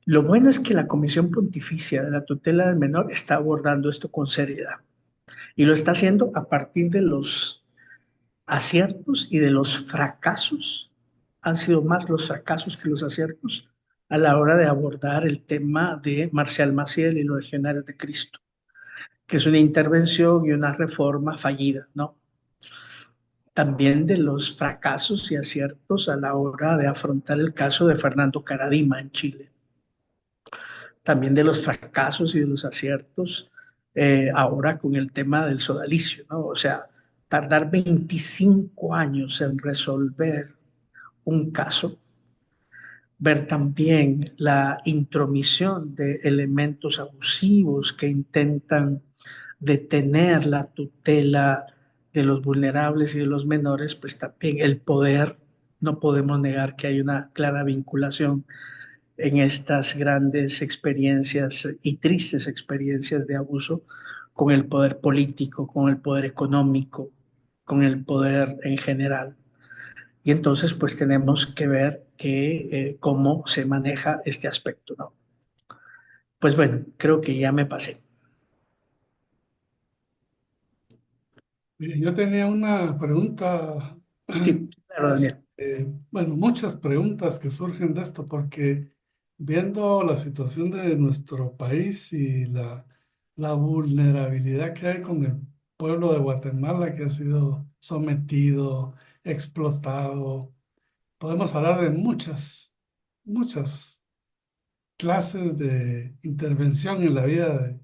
Lo bueno es que la Comisión Pontificia de la Tutela del Menor está abordando esto con seriedad y lo está haciendo a partir de los aciertos y de los fracasos. Han sido más los fracasos que los aciertos a la hora de abordar el tema de Marcial Maciel y los legionarios de Cristo, que es una intervención y una reforma fallida, ¿no? También de los fracasos y aciertos a la hora de afrontar el caso de Fernando Caradima en Chile. También de los fracasos y de los aciertos ahora con el tema del sodalicio, ¿no? O sea, tardar 25 años en resolver un caso, ver también la intromisión de elementos abusivos que intentan detener la tutela de los vulnerables y de los menores, pues también el poder, no podemos negar que hay una clara vinculación en estas grandes experiencias y tristes experiencias de abuso con el poder político, con el poder económico, con el poder en general. Y entonces, pues tenemos que ver cómo se maneja este aspecto, ¿no? Pues bueno, creo que ya me pasé. Yo tenía una pregunta, Sí, claro, Daniel. bueno, muchas preguntas que surgen de esto, porque viendo la situación de nuestro país y la vulnerabilidad que hay con el pueblo de Guatemala que ha sido sometido, explotado, podemos hablar de muchas clases de intervención en la vida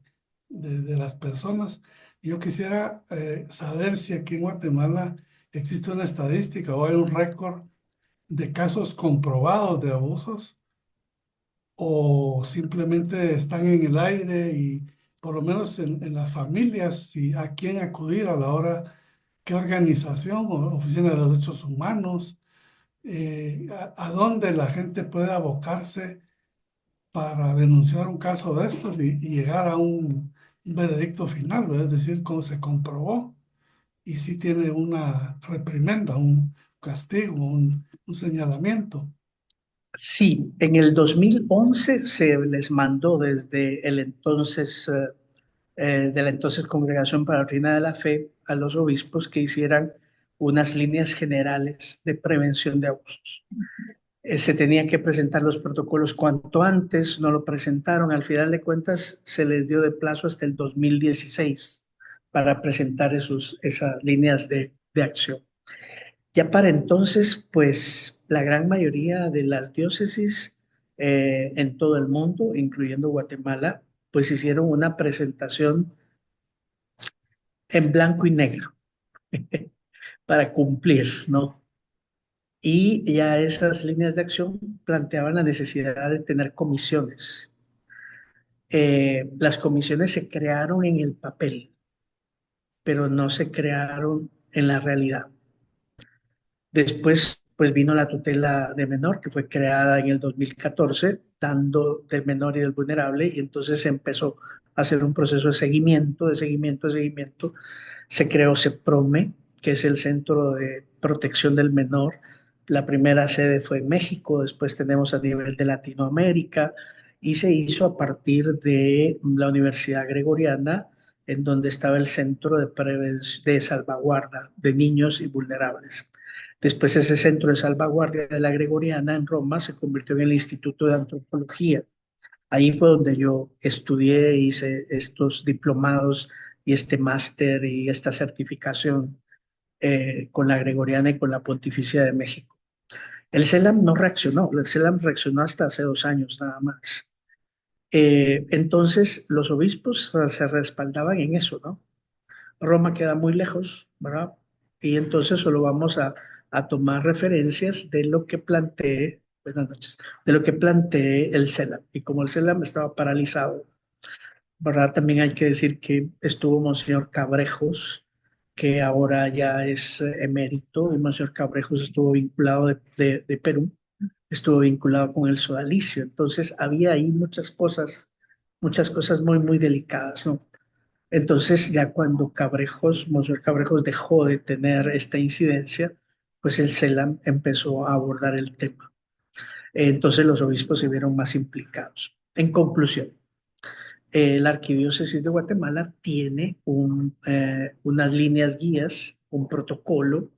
de las personas. Yo quisiera saber si aquí en Guatemala existe una estadística o hay un récord de casos comprobados de abusos o simplemente están en el aire y por lo menos en las familias, si a quién acudir a la hora, qué organización o oficina de los derechos humanos, a dónde la gente puede abocarse para denunciar un caso de estos y llegar a un veredicto final, ¿verdad? Es decir, cómo se comprobó y si tiene una reprimenda, un castigo, un señalamiento. Sí, en el 2011 se les mandó desde el entonces, de la entonces Congregación para la Doctrina de la Fe a los obispos que hicieran unas líneas generales de prevención de abusos. Se tenían que presentar los protocolos cuanto antes, no lo presentaron. Al final de cuentas, se les dio de plazo hasta el 2016 para presentar esas líneas de acción. Ya para entonces, pues la gran mayoría de las diócesis en todo el mundo, incluyendo Guatemala, pues hicieron una presentación en blanco y negro para cumplir, ¿no? Y ya esas líneas de acción planteaban la necesidad de tener comisiones Las comisiones se crearon en el papel, pero no se crearon en la realidad. Después, pues vino la tutela de menor, que fue creada en el 2014, dando del menor y del vulnerable, y entonces se empezó a hacer un proceso de seguimiento, de seguimiento, de seguimiento. Se creó CEPROME, que es el Centro de Protección del Menor. La primera sede fue en México, después tenemos a nivel de Latinoamérica, y se hizo a partir de la Universidad Gregoriana, en donde estaba el Centro de Salvaguarda de Niños y Vulnerables. Después ese centro de salvaguardia de la Gregoriana en Roma se convirtió en el Instituto de Antropología. Ahí fue donde yo estudié, hice estos diplomados y este máster y esta certificación con la Gregoriana y con la Pontificia de México. El CELAM no reaccionó, el CELAM reaccionó hasta hace 2 años nada más. Entonces los obispos se respaldaban en eso, ¿no? Roma queda muy lejos, ¿verdad? Y entonces solo vamos a tomar referencias de lo que planteé, buenas noches, de lo que planteé el CELAM. Y como el CELAM estaba paralizado, ¿verdad? También hay que decir que estuvo Monseñor Cabrejos, que ahora ya es emérito, y Monseñor Cabrejos estuvo vinculado de Perú, estuvo vinculado con el sodalicio. Entonces había ahí muchas cosas muy, muy delicadas, ¿no? Entonces, ya cuando Cabrejos, Monseñor Cabrejos dejó de tener esta incidencia, pues el CELAM empezó a abordar el tema. Entonces los obispos se vieron más implicados. En conclusión, la Arquidiócesis de Guatemala tiene unas líneas guías, un protocolo.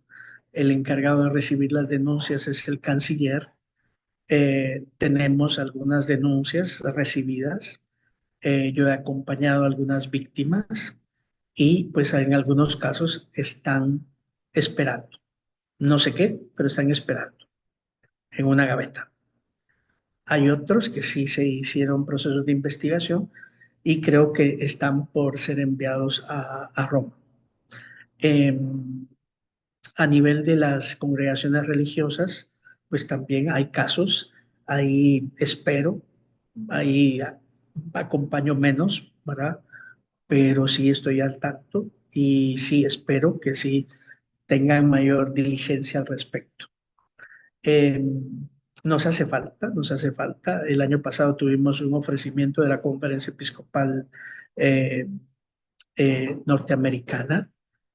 El encargado de recibir las denuncias es el canciller. Tenemos algunas denuncias recibidas. Yo he acompañado a algunas víctimas y pues en algunos casos están esperando. No sé qué, pero están esperando en una gaveta. Hay otros que sí se hicieron procesos de investigación y creo que están por ser enviados a Roma. Eh, a nivel de las congregaciones religiosas, pues también hay casos, ahí espero, ahí acompaño menos, ¿verdad? Pero sí estoy al tanto y sí espero que sí tengan mayor diligencia al respecto. Eh, nos hace falta. El año pasado tuvimos un ofrecimiento de la Conferencia Episcopal eh, norteamericana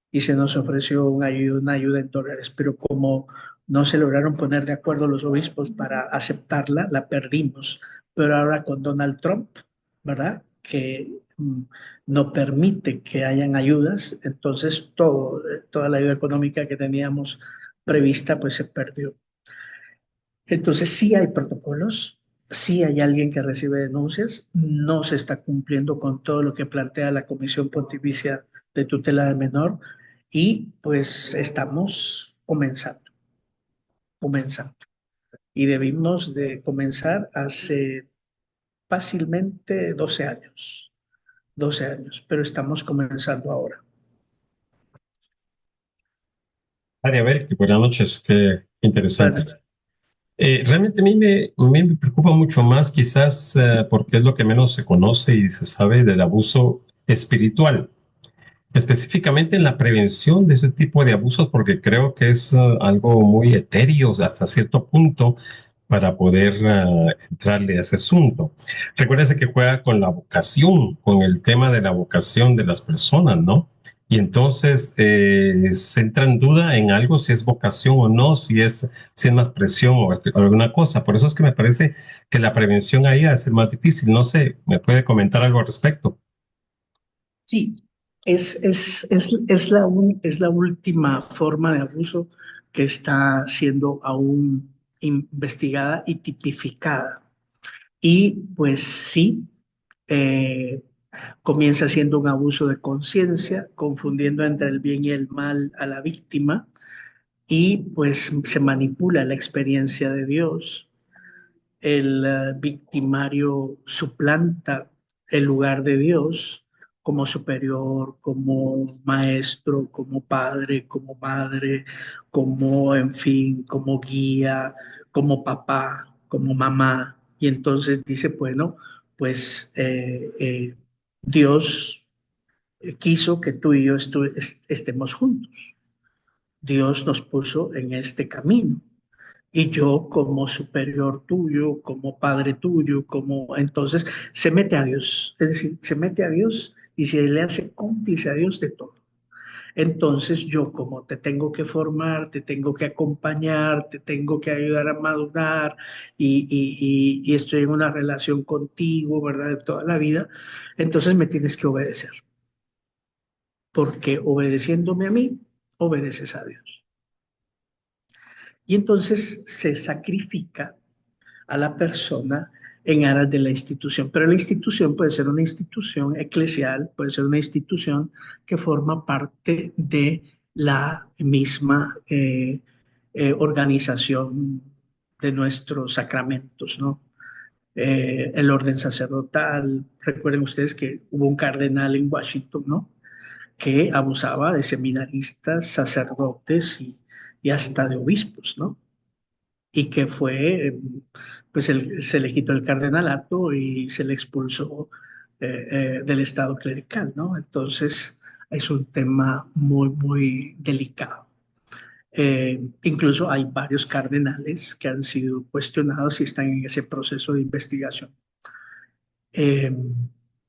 y se nos ofreció una ayuda en dólares, pero como no se lograron poner de acuerdo los obispos para aceptarla, la perdimos. Pero ahora con Donald Trump, ¿verdad? Que no permite que hayan ayudas, entonces toda la ayuda económica que teníamos prevista pues se perdió. Entonces sí hay protocolos, sí hay alguien que recibe denuncias, no se está cumpliendo con todo lo que plantea la Comisión Pontificia de Tutela de Menor y pues estamos comenzando. Y debimos de comenzar hace fácilmente 12 años, pero estamos comenzando ahora. María Abel, buenas noches, qué interesante. Bueno, Realmente a mí me preocupa mucho más quizás porque es lo que menos se conoce y se sabe del abuso espiritual, específicamente en la prevención de ese tipo de abusos, porque creo que es algo muy etéreo hasta cierto punto para poder entrarle a ese asunto. Recuérdese que juega con la vocación, con el tema de la vocación de las personas, ¿no? Y entonces se entra en duda en algo si es vocación o no, si es más presión o alguna cosa. Por eso es que me parece que la prevención ahí ha de ser más difícil. No sé, ¿me puede comentar algo al respecto? sí, es la última forma de abuso que está siendo aún investigada y tipificada. Y pues sí, eh, comienza siendo un abuso de conciencia, confundiendo entre el bien y el mal a la víctima, y pues se manipula la experiencia de Dios. El victimario suplanta el lugar de Dios como superior, como maestro, como padre, como madre, como, en fin, como guía, como papá, como mamá. Y entonces dice, bueno, pues Dios quiso que tú y yo estemos juntos. Dios nos puso en este camino. Y yo como superior tuyo, como padre tuyo, entonces se mete a Dios. Es decir, se mete a Dios y se le hace cómplice a Dios de todo. Entonces yo como te tengo que formar, te tengo que acompañar, te tengo que ayudar a madurar y estoy en una relación contigo, ¿verdad? De toda la vida, entonces me tienes que obedecer, porque obedeciéndome a mí, obedeces a Dios. Y entonces se sacrifica a la persona en aras de la institución. Pero la institución puede ser una institución eclesial, puede ser una institución que forma parte de la misma organización de nuestros sacramentos, ¿no? El orden sacerdotal. Recuerden ustedes que hubo un cardenal en Washington, ¿no? Que abusaba de seminaristas, sacerdotes y hasta de obispos, ¿no? Y que fue, pues se le quitó el cardenalato y se le expulsó del estado clerical, ¿no? Entonces es un tema muy, muy delicado. Incluso hay varios cardenales que han sido cuestionados y están en ese proceso de investigación. Eh,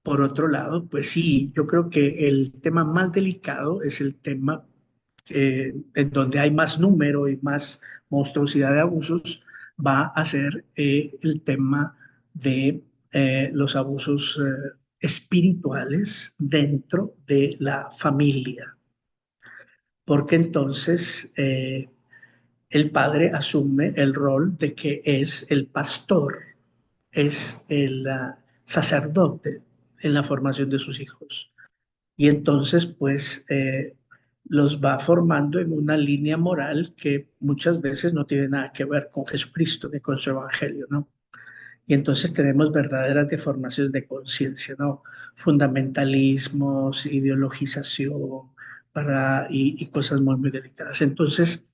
por otro lado, pues sí, yo creo que el tema más delicado es el tema en donde hay más número y más monstruosidad de abusos, va a ser el tema de los abusos espirituales dentro de la familia. Porque entonces el padre asume el rol de que es el pastor, es el sacerdote en la formación de sus hijos. Y entonces, pues, los va formando en una línea moral que muchas veces no tiene nada que ver con Jesucristo ni con su evangelio, ¿no? Y entonces tenemos verdaderas deformaciones de conciencia, ¿no? Fundamentalismos, ideologización, ¿verdad? Y cosas muy, muy delicadas. Entonces,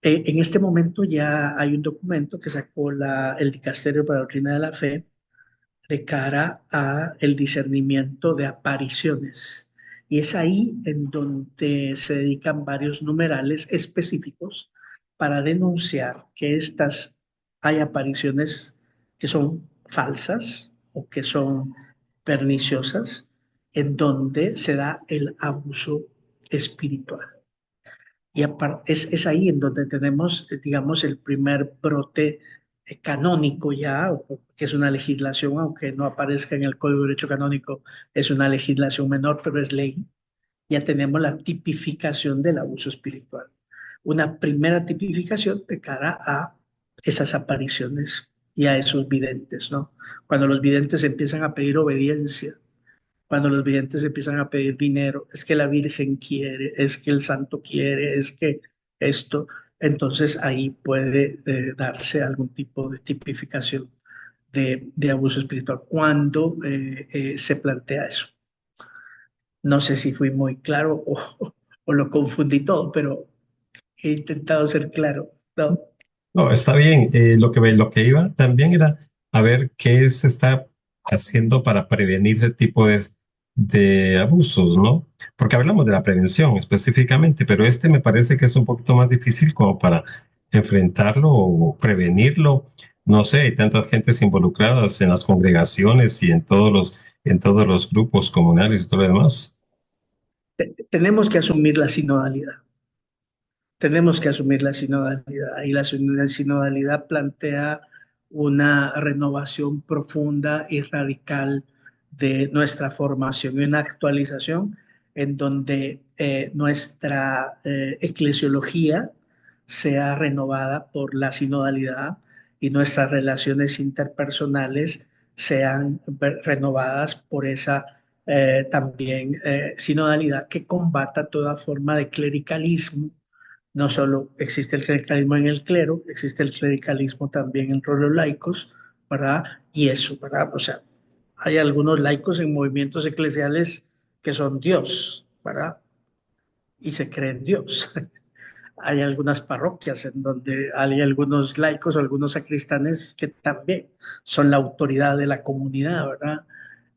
en este momento ya hay un documento que sacó el Dicasterio para la Doctrina de la Fe de cara a el discernimiento de apariciones. Y es ahí en donde se dedican varios numerales específicos para denunciar que hay apariciones que son falsas o que son perniciosas, en donde se da el abuso espiritual. Y es ahí en donde tenemos, digamos, el primer brote canónico ya, que es una legislación, aunque no aparezca en el Código de Derecho Canónico, es una legislación menor, pero es ley. Ya tenemos la tipificación del abuso espiritual. Una primera tipificación de cara a esas apariciones y a esos videntes, ¿no? Cuando los videntes empiezan a pedir obediencia, cuando los videntes empiezan a pedir dinero, es que la Virgen quiere, es que el santo quiere, es que esto, entonces ahí puede darse algún tipo de tipificación de abuso espiritual cuando se plantea eso. No sé si fui muy claro o lo confundí todo, pero he intentado ser claro, ¿no? No, está bien. Lo que iba también era a ver qué se está haciendo para prevenir ese tipo de abusos, ¿no? Porque hablamos de la prevención específicamente, pero este me parece que es un poquito más difícil como para enfrentarlo o prevenirlo. No sé, hay tantas gentes involucradas en las congregaciones y en todos los grupos comunales y todo lo demás. Tenemos que asumir la sinodalidad. Tenemos que asumir la sinodalidad y la sinodalidad plantea una renovación profunda y radical de nuestra formación y una actualización en donde nuestra eclesiología sea renovada por la sinodalidad y nuestras relaciones interpersonales sean renovadas por esa también sinodalidad que combata toda forma de clericalismo. No solo existe el clericalismo en el clero, existe el clericalismo también entre los laicos, ¿verdad? Y eso, ¿verdad? O sea, hay algunos laicos en movimientos eclesiales que son Dios, ¿verdad? Y se creen Dios. hay algunas parroquias en donde hay algunos laicos o algunos sacristanes que también son la autoridad de la comunidad, ¿verdad?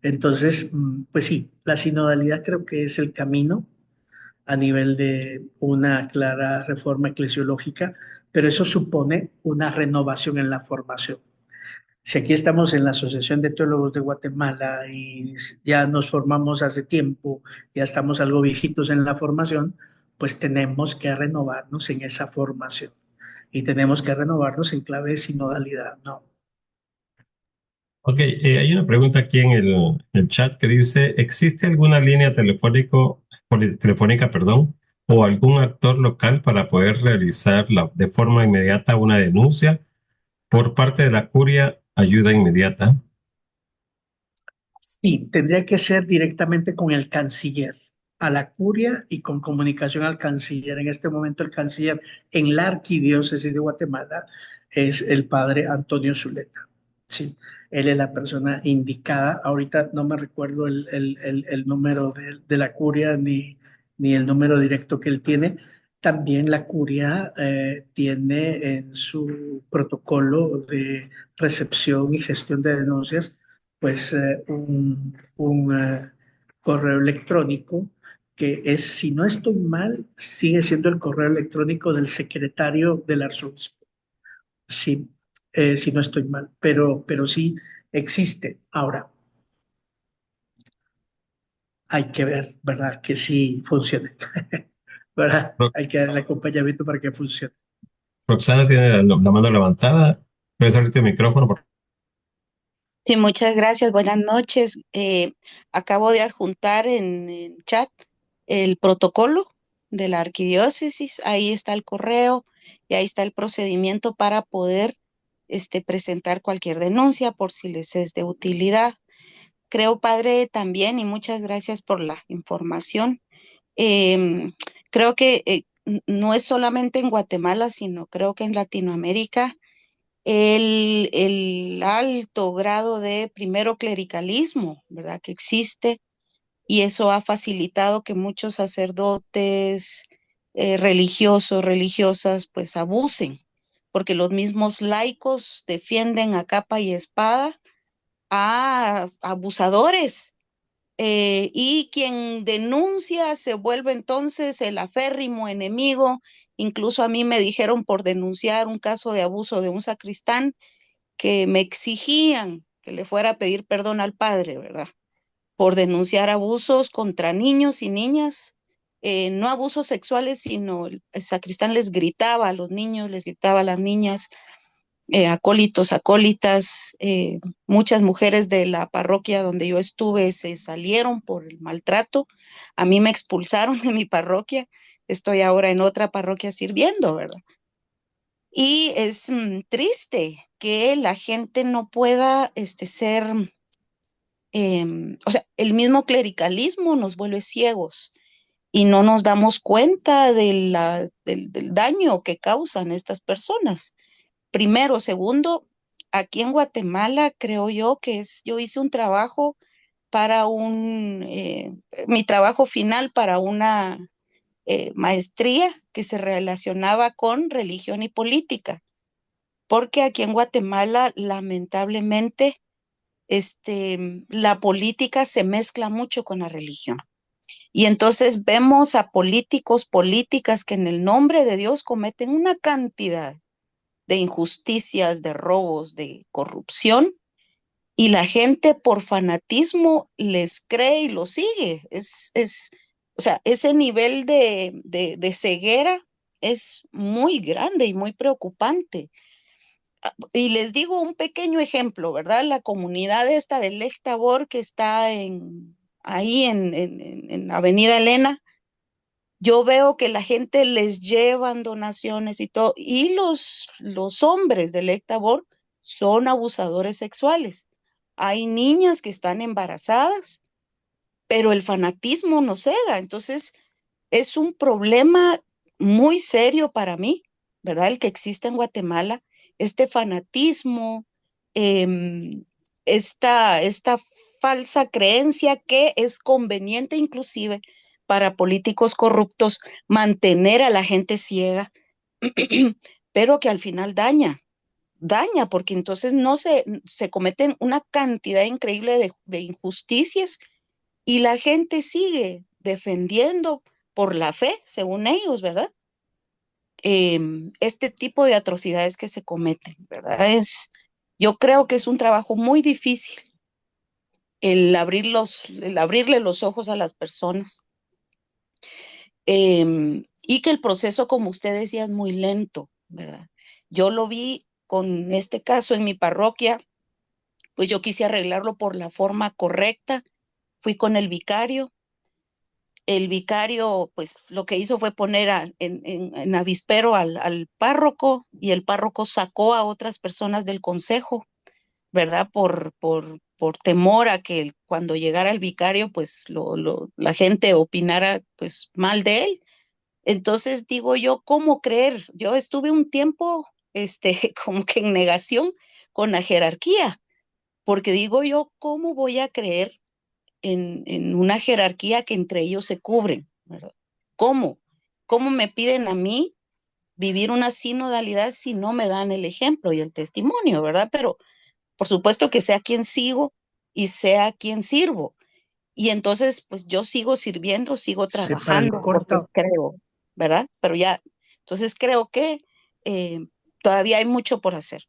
Entonces, pues sí, la sinodalidad creo que es el camino a nivel de una clara reforma eclesiológica, pero eso supone una renovación en la formación. Si aquí estamos en la Asociación de Teólogos de Guatemala y ya nos formamos hace tiempo, ya estamos algo viejitos en la formación, pues tenemos que renovarnos en esa formación y tenemos que renovarnos en clave de sinodalidad, ¿no? Ok, hay una pregunta aquí en el chat que dice, ¿existe alguna línea telefónica, perdón, o algún actor local para poder realizar de forma inmediata una denuncia por parte de la curia, ayuda inmediata? Sí, tendría que ser directamente con el canciller, a la curia y con comunicación al canciller. En este momento el canciller en la arquidiócesis de Guatemala es el padre Antonio Zuleta. Sí, él es la persona indicada. Ahorita no me recuerdo el número de la curia ni el número directo que él tiene. También la curia tiene en su protocolo de recepción y gestión de denuncias pues un correo electrónico que es, si no estoy mal, sigue siendo el correo electrónico del secretario del arzobispo. Sí, si no estoy mal, pero sí existe. Ahora, hay que ver, ¿verdad? Que sí funcione, ¿verdad? Ro- Hay que dar el acompañamiento para que funcione. Roxana tiene la mano levantada. ¿Puedes abrir tu micrófono? Sí, muchas gracias. Buenas noches. Acabo de adjuntar en el chat el protocolo de la arquidiócesis. Ahí está el correo y ahí está el procedimiento para poder presentar cualquier denuncia por si les es de utilidad. Creo, padre, también, y muchas gracias por la información. em, Creo que no es solamente en Guatemala, sino creo que en Latinoamérica el alto grado de primero clericalismo, ¿verdad? Que existe y eso ha facilitado que muchos sacerdotes religiosos, religiosas, pues abusen, porque los mismos laicos defienden a capa y espada a abusadores, y quien denuncia se vuelve entonces el aférrimo enemigo. Incluso a mí me dijeron por denunciar un caso de abuso de un sacristán que me exigían que le fuera a pedir perdón al padre, ¿verdad? Por denunciar abusos contra niños y niñas, no abusos sexuales, sino el sacristán les gritaba a los niños, les gritaba a las niñas, acólitos, acólitas, muchas mujeres de la parroquia donde yo estuve se salieron por el maltrato, a mí me expulsaron de mi parroquia, estoy ahora en otra parroquia sirviendo, ¿verdad? Y es triste que la gente no pueda ser, o sea, el mismo clericalismo nos vuelve ciegos y no nos damos cuenta del daño que causan estas personas. Primero, segundo, aquí en Guatemala creo yo que yo hice un trabajo para mi trabajo final para una maestría que se relacionaba con religión y política, porque aquí en Guatemala, lamentablemente, la política se mezcla mucho con la religión. Y entonces vemos a políticos, políticas que en el nombre de Dios cometen una cantidad de injusticias, de robos, de corrupción, y la gente por fanatismo les cree y lo sigue. O sea, ese nivel de ceguera es muy grande y muy preocupante. Y les digo un pequeño ejemplo, ¿verdad? La comunidad esta de Lech Tabor que está ahí en Avenida Elena, yo veo que la gente les llevan donaciones y todo, y los hombres de Lech Tabor son abusadores sexuales. Hay niñas que están embarazadas, pero el fanatismo no cega. Entonces, es un problema muy serio para mí, ¿verdad? El que existe en Guatemala, este fanatismo, em, esta falsa creencia que es conveniente inclusive para políticos corruptos mantener a la gente ciega, pero que al final daña, porque entonces no se cometen una cantidad increíble de injusticias y la gente sigue defendiendo por la fe, según ellos, ¿verdad? Este tipo de atrocidades que se cometen, ¿verdad? Yo creo que es un trabajo muy difícil el abrirle los ojos a las personas, y que el proceso, como usted decía, es muy lento, ¿verdad? Yo lo vi con este caso en mi parroquia, pues yo quise arreglarlo por la forma correcta, fui con el vicario pues lo que hizo fue poner en avispero al párroco y el párroco sacó a otras personas del consejo, ¿verdad? Por temor a que cuando llegara el vicario pues la gente opinara pues mal de él. Entonces digo yo, ¿cómo creer? Yo estuve un tiempo como que en negación con la jerarquía, porque digo yo, ¿cómo voy a creer en una jerarquía que entre ellos se cubren, ¿verdad? ¿Cómo? ¿Cómo me piden a mí vivir una sinodalidad si no me dan el ejemplo y el testimonio, ¿verdad? Pero por supuesto que sea quien sigo y sea quien sirvo. Y entonces, pues yo sigo sirviendo, sigo Para el trabajando porque corta. creo, ¿verdad? Pero ya, entonces creo que todavía hay mucho por hacer.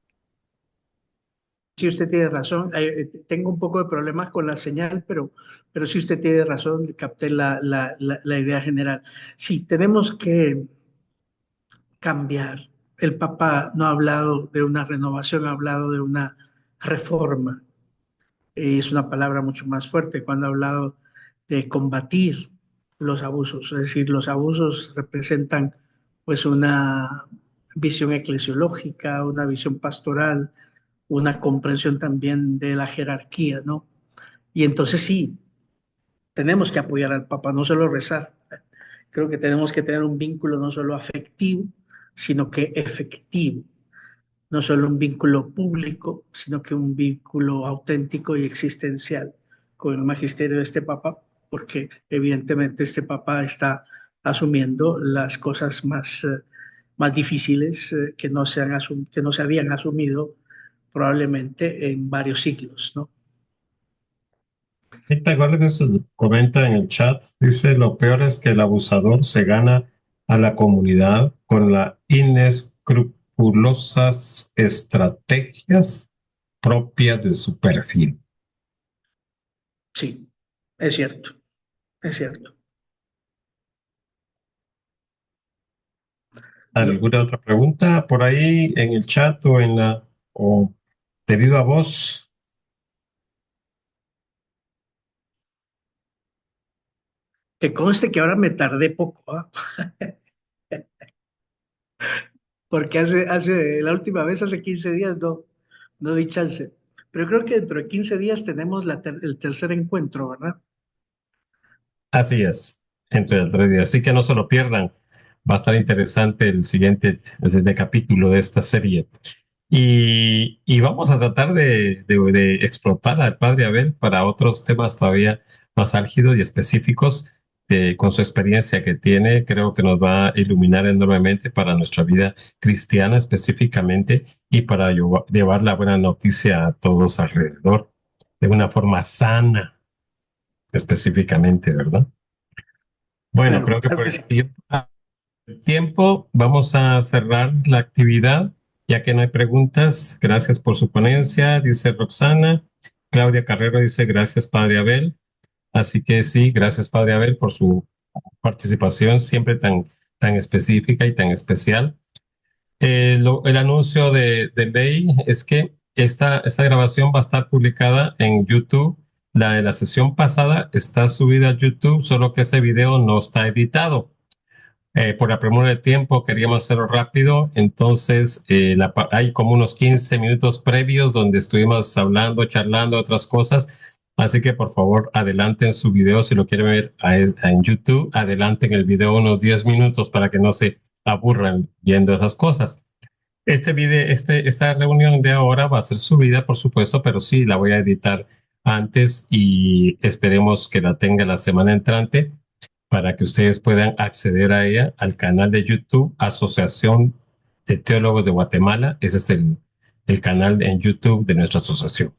Sí, usted tiene razón. Tengo un poco de problemas con la señal, pero sí usted tiene razón. Capté la idea general. Sí, tenemos que cambiar. El Papa no ha hablado de una renovación, ha hablado de una reforma. Es una palabra mucho más fuerte cuando ha hablado de combatir los abusos. Es decir, los abusos representan pues una visión eclesiológica, una visión pastoral, una comprensión también de la jerarquía, ¿no? Y entonces sí, tenemos que apoyar al Papa, no solo rezar. Creo que tenemos que tener un vínculo no solo afectivo, sino que efectivo. No solo un vínculo público, sino que un vínculo auténtico y existencial con el magisterio de este Papa, porque evidentemente este Papa está asumiendo las cosas más difíciles que no se habían asumido probablemente en varios siglos, ¿no? Ahorita igual que se comenta en el chat, dice, lo peor es que el abusador se gana a la comunidad con las inescrupulosas estrategias propias de su perfil. Sí, es cierto, es cierto. Yo, ¿Alguna otra pregunta por ahí en el chat o de viva voz? que conste que ahora me tardé poco, ¿ah? Porque la última vez, hace 15 días, no di chance. Pero creo que dentro de 15 días tenemos el tercer encuentro, ¿verdad? Así es, entre los 3 días. Así que no se lo pierdan. Va a estar interesante el siguiente capítulo de esta serie. Y vamos a tratar de explotar al padre Abel para otros temas todavía más álgidos y específicos. Con su experiencia que tiene, creo que nos va a iluminar enormemente para nuestra vida cristiana específicamente y para llevar la buena noticia a todos alrededor de una forma sana específicamente, ¿verdad? Bueno, Claro, creo que claro por que sí. el tiempo vamos a cerrar la actividad, ya que no hay preguntas. Gracias por su ponencia, dice Roxana. Claudia Carrero dice gracias, Padre Abel. Así que sí, gracias, Padre Abel, por su participación siempre tan específica y tan especial. El anuncio de ley es que esta grabación va a estar publicada en YouTube. La de la sesión pasada está subida a YouTube, solo que ese video no está editado. Por la premura de tiempo queríamos hacerlo rápido, entonces hay como unos 15 minutos previos donde estuvimos hablando, charlando otras cosas, así que por favor adelanten su video si lo quieren ver en YouTube, adelanten el video unos 10 minutos para que no se aburran viendo esas cosas. Esta reunión de ahora va a ser subida, por supuesto, pero sí la voy a editar antes y esperemos que la tenga la semana entrante. para que ustedes puedan acceder a ella, al canal de YouTube, Asociación de Teólogos de Guatemala. Ese es el canal en YouTube de nuestra asociación.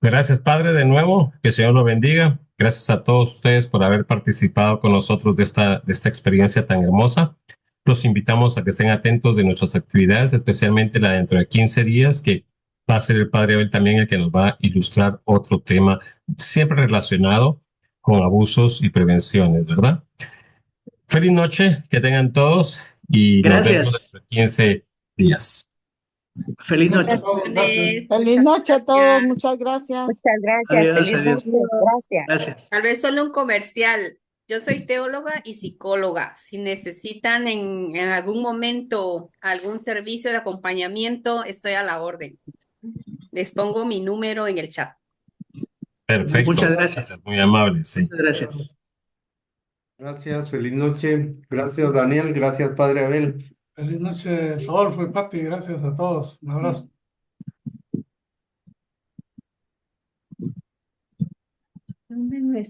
Gracias, Padre, de nuevo. Que el Señor lo bendiga. Gracias a todos ustedes por haber participado con nosotros de esta experiencia tan hermosa. Los invitamos a que estén atentos de nuestras actividades, especialmente la de dentro de 15 días, que va a ser el Padre Abel también el que nos va a ilustrar otro tema siempre relacionado con abusos y prevenciones, ¿verdad? Feliz noche, que tengan todos y nos vemos Gracias. dentro de 15 días. Feliz noche. Gracias. Feliz noche a todos, muchas gracias. Muchas gracias. Adiós, Feliz adiós. noche. Gracias. Gracias. Tal vez solo un comercial. Yo soy teóloga y psicóloga. Si necesitan en algún momento algún servicio de acompañamiento, estoy a la orden. Les pongo mi número en el chat. Perfecto. Muchas gracias. Muy amable, sí. Muchas gracias. Gracias, feliz noche. Gracias, Daniel. Gracias, Padre Abel. Feliz noche, Rodolfo y Pati. Gracias a todos. Un abrazo. Venga.